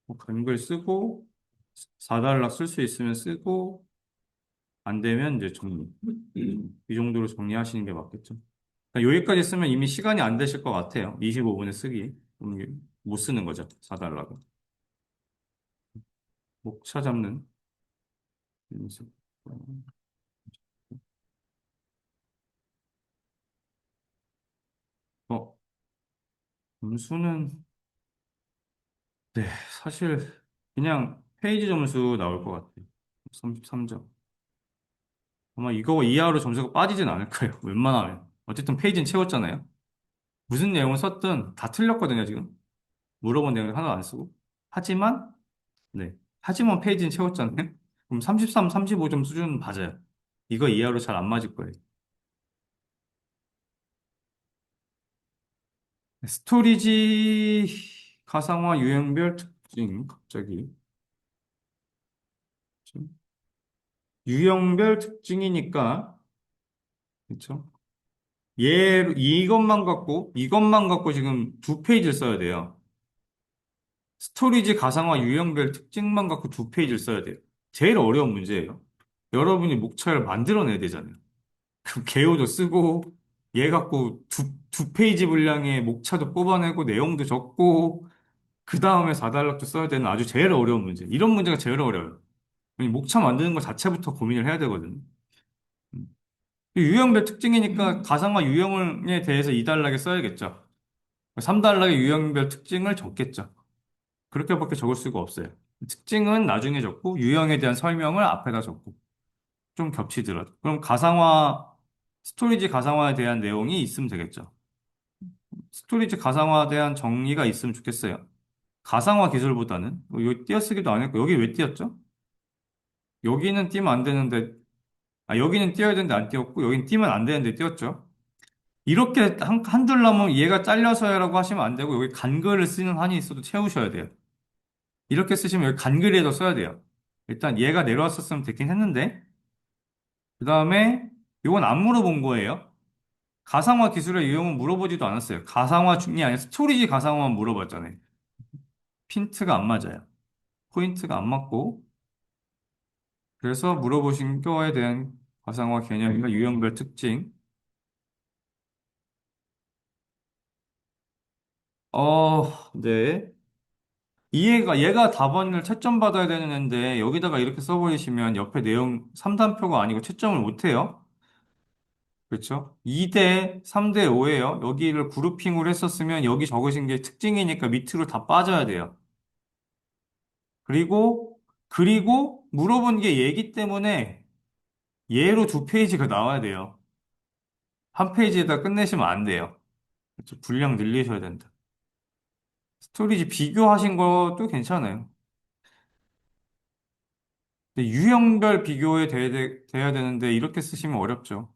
뭐 한글 쓰고 4달락 쓸 수 있으면 쓰고 안 되면 이제 정리. 이 정도로 정리하시는 게 맞겠죠. 그러니까 여기까지 쓰면 이미 시간이 안 되실 것 같아요. 25분에 쓰기. 그럼 못 쓰는 거죠. 4달락은. 목차 잡는 연습. 어, 점수는 네, 사실 그냥 페이지 점수 나올 것 같아요. 33점. 아마 이거 이하로 점수가 빠지진 않을 거예요. 웬만하면. 어쨌든 페이지는 채웠잖아요. 무슨 내용을 썼든 다 틀렸거든요, 지금. 물어본 내용 하나도 안 쓰고. 하지만, 네. 하지만 페이지는 채웠잖아요. 그럼 33, 35점 수준은 맞아요. 이거 이하로 잘 안 맞을 거예요. 스토리지 가상화 유형별 특징, 갑자기. 유형별 특징이니까, 그렇죠? 이것만 갖고 지금 두 페이지를 써야 돼요. 스토리지 가상화 유형별 특징만 갖고 두 페이지를 써야 돼요. 제일 어려운 문제예요. 여러분이 목차를 만들어내야 되잖아요. 그럼 개요도 쓰고, 얘 갖고 두 페이지 분량의 목차도 뽑아내고, 내용도 적고, 그 다음에 4단락도 써야 되는 아주 제일 어려운 문제. 이런 문제가 제일 어려워요. 목차 만드는 것 자체부터 고민을 해야 되거든요. 음. 유형별 특징이니까 가상화 유형에 대해서 2단락에 써야겠죠. 3단락의 유형별 특징을 적겠죠. 그렇게밖에 적을 수가 없어요. 특징은 나중에 적고, 유형에 대한 설명을 앞에다 적고, 좀 겹치더라도. 그럼 스토리지 가상화에 대한 내용이 있으면 되겠죠. 스토리지 가상화에 대한 정의가 있으면 좋겠어요. 가상화 기술보다는, 여기 띄어쓰기도 안 했고, 여기 왜 띄었죠? 여기는 띄면 안 되는데, 여기는 띄어야 되는데 안 띄었고, 여기는 띄면 안 되는데 띄었죠. 이렇게 한줄 나면 얘가 잘려서야라고 하시면 안 되고, 여기 간글을 쓰는 한이 있어도 채우셔야 돼요. 이렇게 쓰시면 여기 간글에도 써야 돼요. 일단 얘가 내려왔었으면 됐긴 했는데, 그 다음에 이건 안 물어본 거예요. 가상화 기술의 유형은 물어보지도 않았어요. 가상화 중이 아니라 스토리지 가상화만 물어봤잖아요. 핀트가 안 맞아요. 포인트가 안 맞고, 그래서 물어보신 거에 대한 가상화 개념이나 유형별 특징. 네. 얘가 답안을 채점 받아야 되는 앤데, 여기다가 이렇게 써버리시면 옆에 내용 3단표가 아니고 채점을 못 해요. 그렇죠? 2대 3대 5예요. 여기를 그룹핑으로 했었으면 여기 적으신 게 특징이니까 밑으로 다 빠져야 돼요. 그리고 물어본 게 얘기 때문에 얘로 두 페이지가 나와야 돼요. 한 페이지에다 끝내시면 안 돼요. 그렇죠? 분량 늘리셔야 된다. 스토리지 비교하신 것도 괜찮아요. 근데 유형별 비교에 돼야 되는데 이렇게 쓰시면 어렵죠.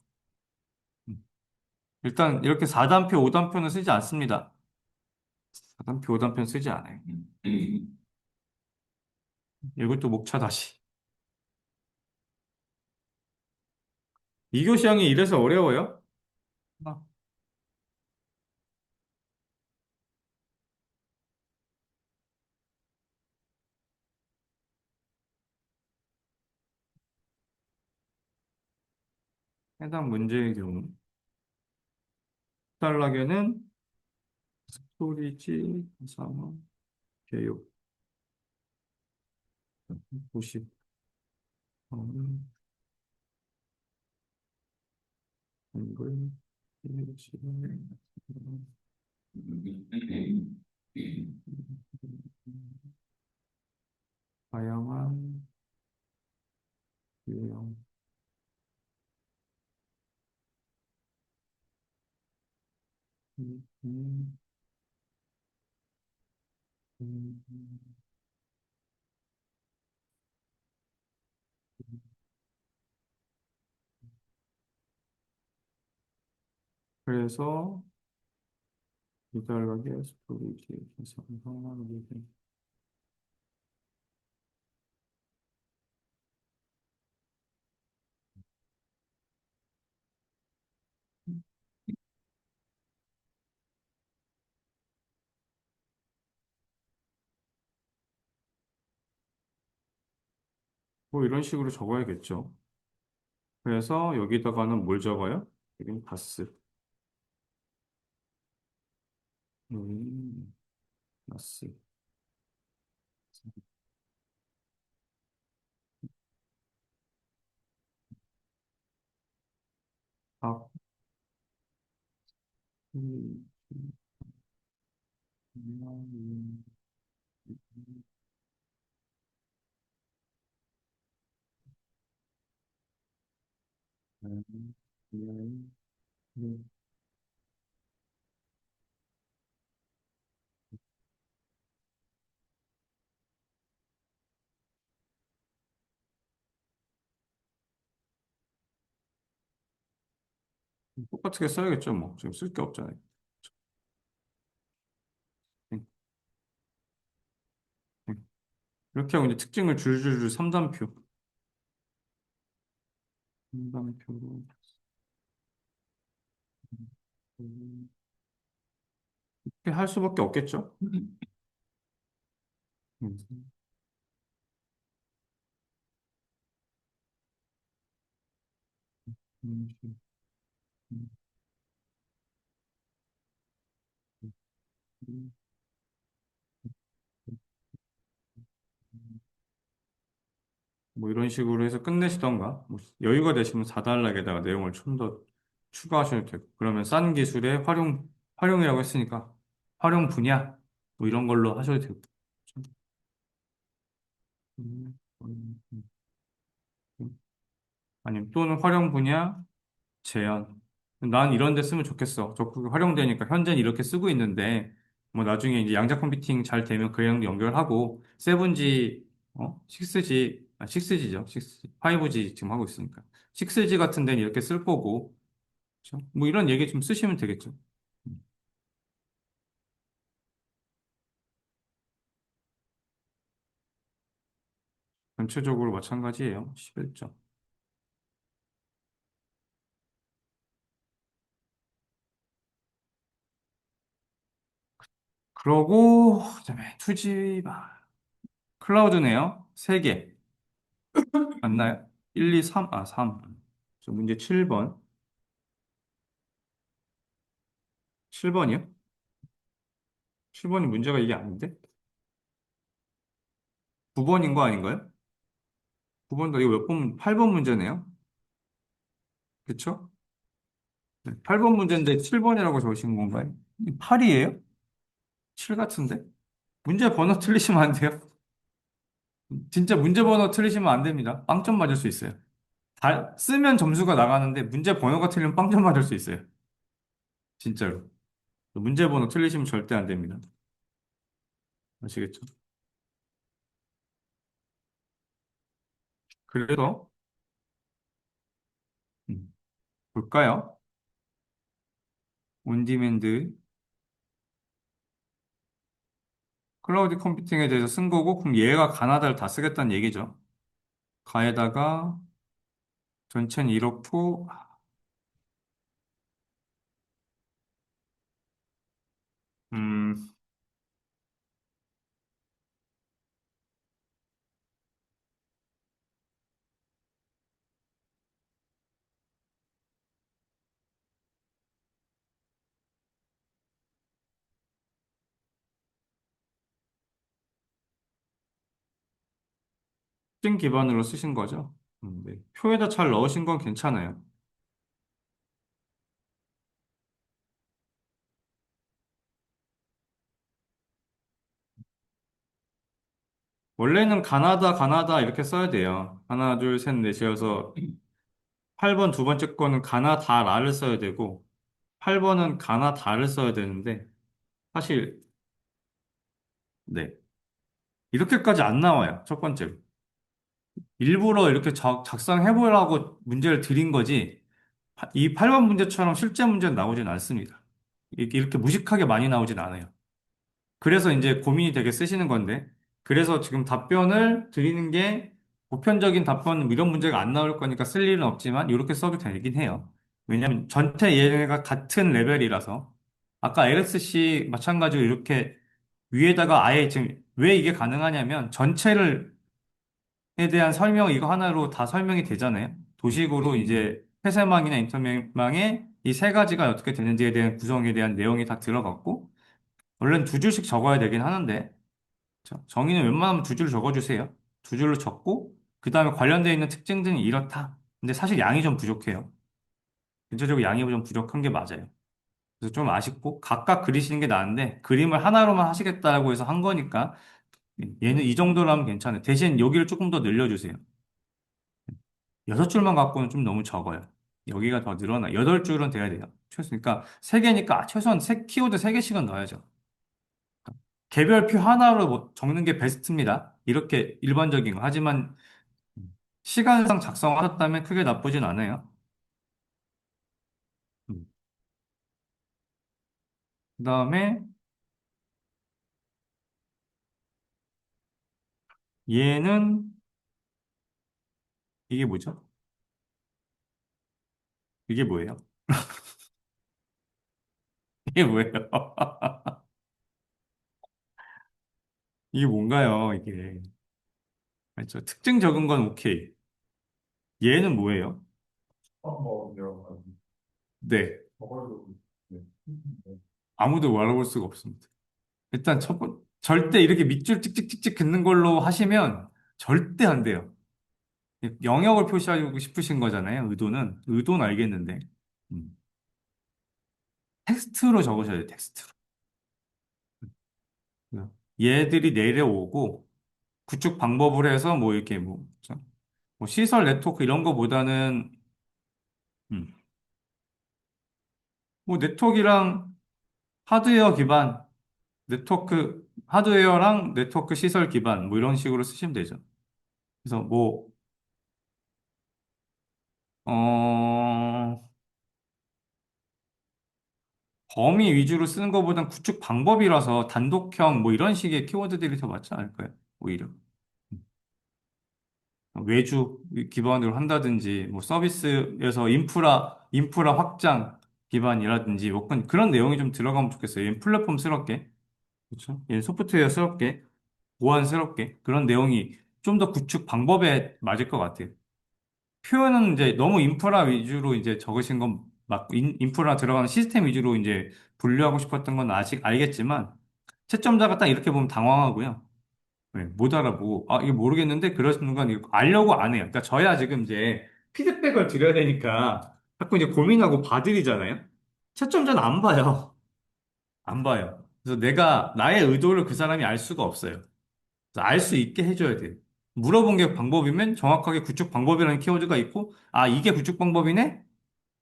음. 일단 이렇게 4단표, 5단표는 쓰지 않습니다. 4단표, 5단표는 쓰지 않아요. 이것도 목차 다시. 이교 시황이 이래서 어려워요? 아, 해당 문제의 경우 딸락에는 스토리지, 상황, 개요, 50, 한글, 일치, 다양한 유형, 음, 음, 음. 그래서 이달락의 스토리지, 상황, 뭐 이런 식으로 적어야겠죠. 그래서 여기다가는 뭘 적어요? 여기는 바스. 바스. 아, 음, 음, 똑같게 써야겠죠, 뭐. 지금 쓸 게 없잖아요. 네, 네. 이렇게 하고 이제 특징을 줄줄줄 3단표. 3단표로. 이렇게 할 수밖에 없겠죠? 음, 음, 음, 음, 뭐 이런 식으로 해서 끝내시던가, 뭐 여유가 되시면 4단락에다가 내용을 좀 더 추가하셔도 되고, 그러면 싼 기술의 활용이라고 했으니까, 활용 분야, 뭐 이런 걸로 하셔도 되고. 음, 음, 음, 아니면 또는 활용 분야, 제한. 난 이런 데 쓰면 좋겠어. 적극 활용되니까 현재는 이렇게 쓰고 있는데, 뭐 나중에 이제 양자 컴퓨팅 잘 되면 그냥 연결하고, 7G, 6G, 6G죠. 6G, 5G 지금 하고 있으니까. 6G 같은 데는 이렇게 쓸 거고, 그렇죠? 뭐 이런 얘기 좀 쓰시면 되겠죠. 음, 전체적으로 마찬가지예요. 11점. 그러고, 그다음에 투지 클라우드네요. 3개. 맞나요? 1, 2, 3, 3. 저 문제 7번. 7번이요? 7번이 문제가 이게 아닌데? 9번인 거 아닌가요? 9번도 이거 몇 번, 8번 문제네요? 그쵸? 8번 문제인데 7번이라고 적으신 건가요? 8이에요? 7 같은데? 문제 번호 틀리시면 안 돼요? 진짜 문제 번호 틀리시면 안 됩니다. 빵점 맞을 수 있어요. 쓰면 점수가 나가는데 문제 번호가 틀리면 빵점 맞을 수 있어요. 진짜로. 문제 번호 틀리시면 절대 안 됩니다. 아시겠죠? 그래서, 음, 볼까요? 온디맨드 클라우드 컴퓨팅에 대해서 쓴 거고, 그럼 얘가 가나다를 다 쓰겠다는 얘기죠. 가에다가 전체는 이렇고, 음, 특징 기반으로 쓰신 거죠. 네. 표에다 잘 넣으신 건 괜찮아요. 원래는 가나다 이렇게 써야 돼요. 하나, 둘, 셋, 넷이어서 8번 두 번째 거는 가나다라를 써야 되고 8번은 가나다를 써야 되는데 사실 네. 이렇게까지 안 나와요. 첫 번째로. 일부러 이렇게 작성해보라고 문제를 드린 거지 이 8번 문제처럼 실제 문제는 나오진 않습니다. 이렇게 무식하게 많이 나오진 않아요. 그래서 이제 고민이 되게 쓰시는 건데, 그래서 지금 답변을 드리는 게 보편적인 답변 이런 문제가 안 나올 거니까 쓸 일은 없지만 이렇게 써도 되긴 해요. 왜냐하면 전체 얘네가 같은 레벨이라서 아까 LSC 마찬가지로 이렇게 위에다가 아예 지금 왜 이게 가능하냐면 전체를 에 대한 설명 이거 하나로 다 설명이 되잖아요. 도식으로 이제 폐쇄망이나 인터넷망에 이 세 가지가 어떻게 되는지에 대한 구성에 대한 내용이 다 들어갔고 원래는 2줄씩 적어야 되긴 하는데 정의는 웬만하면 2줄 적어주세요. 2줄로 적고 그 다음에 관련되어 있는 특징들은 이렇다. 근데 사실 양이 좀 부족해요. 전체적으로 양이 좀 부족한 게 맞아요. 그래서 좀 아쉽고 각각 그리시는 게 나은데 그림을 하나로만 하시겠다고 해서 한 거니까 얘는 이 정도라면 괜찮아요. 대신 여기를 조금 더 늘려주세요. 6줄만 갖고는 좀 너무 적어요. 여기가 더 늘어나. 8줄은 돼야 돼요. 최소. 그러니까 3개니까 최소한 키워드 3개씩은 넣어야죠. 개별표 하나로 적는 게 베스트입니다. 이렇게 일반적인 거. 하지만 시간상 작성하셨다면 크게 나쁘진 않아요. 음. 그다음에 얘는 이게 뭐죠? 이게 뭐예요? 이게 뭐예요? 이게 뭔가요? 이게. 그렇죠. 특징 적은 건 오케이. 얘는 뭐예요? 뭐 여러 가지 네. 저걸로 네. 아무도 알아볼 수가 없습니다. 일단 절대 이렇게 밑줄 찍찍찍찍 긋는 걸로 하시면 절대 안 돼요. 영역을 표시하고 싶으신 거잖아요. 의도는 알겠는데. 음. 텍스트로 적으셔야 돼요. 텍스트로. 얘들이 내려오고 구축 방법을 해서 뭐 이렇게 뭐 시설 네트워크 이런 거보다는 음, 뭐 네트워크랑 하드웨어 기반 하드웨어랑 네트워크 시설 기반 뭐 이런 식으로 쓰시면 되죠. 그래서 뭐 어, 범위 위주로 쓰는 것보단 구축 방법이라서 단독형 뭐 이런 식의 키워드들이 더 맞지 않을까요? 오히려. 음. 외주 기반으로 한다든지, 뭐 서비스에서 인프라 확장 기반이라든지, 뭐 그런 내용이 좀 들어가면 좋겠어요. 얘는 플랫폼스럽게, 그렇죠? 얘는 소프트웨어스럽게, 보안스럽게, 그런 내용이 좀 더 구축 방법에 맞을 것 같아요. 표현은 이제 너무 인프라 위주로 이제 적으신 건 맞고, 인프라 들어가는 시스템 위주로 이제 분류하고 싶었던 건 아직 알겠지만, 채점자가 딱 이렇게 보면 당황하고요. 네, 못 알아보고, 아, 이게 모르겠는데, 그런 순간 이거 알려고 안 해요. 그러니까 저야 지금 이제 피드백을 드려야 되니까 자꾸 이제 고민하고 봐드리잖아요. 채점자는 안 봐요. 안 봐요. 그래서 나의 의도를 그 사람이 알 수가 없어요. 그래서 알 수 있게 해줘야 돼요. 물어본 게 방법이면 정확하게 구축 방법이라는 키워드가 있고, 아, 이게 구축 방법이네?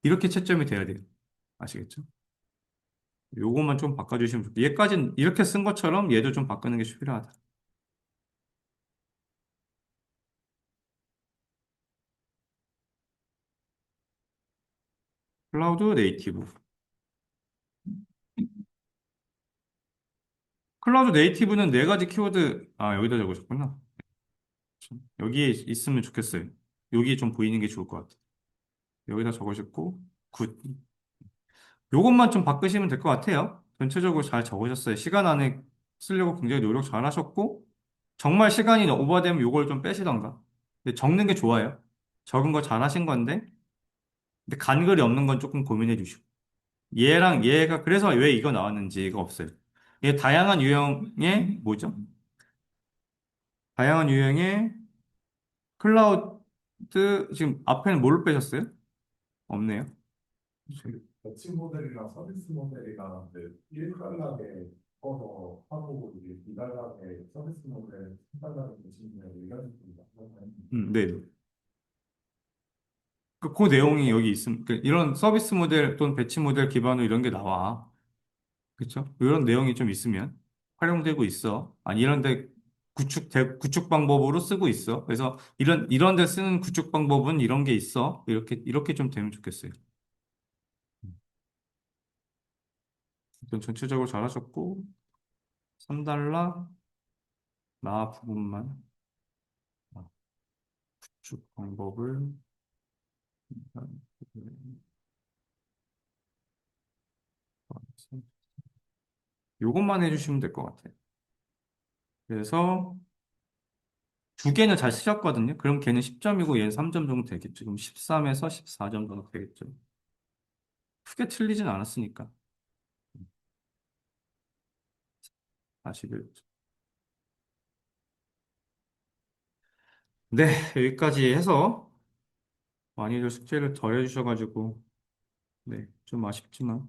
이렇게 채점이 돼야 돼요. 아시겠죠? 요것만 좀 바꿔주시면 좋겠어요. 얘까지는 이렇게 쓴 것처럼 얘도 좀 바꾸는 게 필요하다. 클라우드 네이티브. 클라우드 네이티브는 4가지 키워드, 아, 여기다 적으셨구나. 여기에 있으면 좋겠어요. 여기 좀 보이는 게 좋을 것 같아요. 여기다 적으셨고, 굿. 요것만 좀 바꾸시면 될 것 같아요. 전체적으로 잘 적으셨어요. 시간 안에 쓰려고 굉장히 노력 잘 하셨고, 정말 시간이 오버되면 요걸 좀 빼시던가. 근데 적는 게 좋아요. 적은 거 잘 하신 건데, 근데 간글이 없는 건 조금 고민해 주시고. 얘랑 얘가 그래서 왜 이거 나왔는지가 없어요. 얘 다양한 유형의, 뭐죠? 다양한 유형의 클라우드, 지금 앞에는 뭘로 빼셨어요? 없네요. 배치 모델이랑 서비스 모델이랑 일단락에 꺼서 하고 이제 비단락에 서비스 모델, 일단락에 배치 모델 이런 식으로 네. 그 내용이 여기 있음. 이런 서비스 모델 또는 배치 모델 기반으로 이런 게 나와. 그렇죠? 이런 내용이 좀 있으면 활용되고 있어. 아니, 이런데 구축 방법으로 쓰고 있어. 그래서 이런 데 쓰는 구축 방법은 이런 게 있어. 이렇게 좀 되면 좋겠어요. 일단 전체적으로 잘하셨고, 3달러, 나 부분만, 구축 방법을, 요것만 해주시면 될 것 같아요. 그래서 2개는 잘 쓰셨거든요. 그럼 걔는 10점이고 얘는 3점 정도 되겠죠. 그럼 13에서 14점 정도 되겠죠. 크게 틀리진 않았으니까. 아시겠죠. 네, 여기까지 해서 많이들 숙제를 덜 해주셔가지고, 네, 좀 아쉽지만.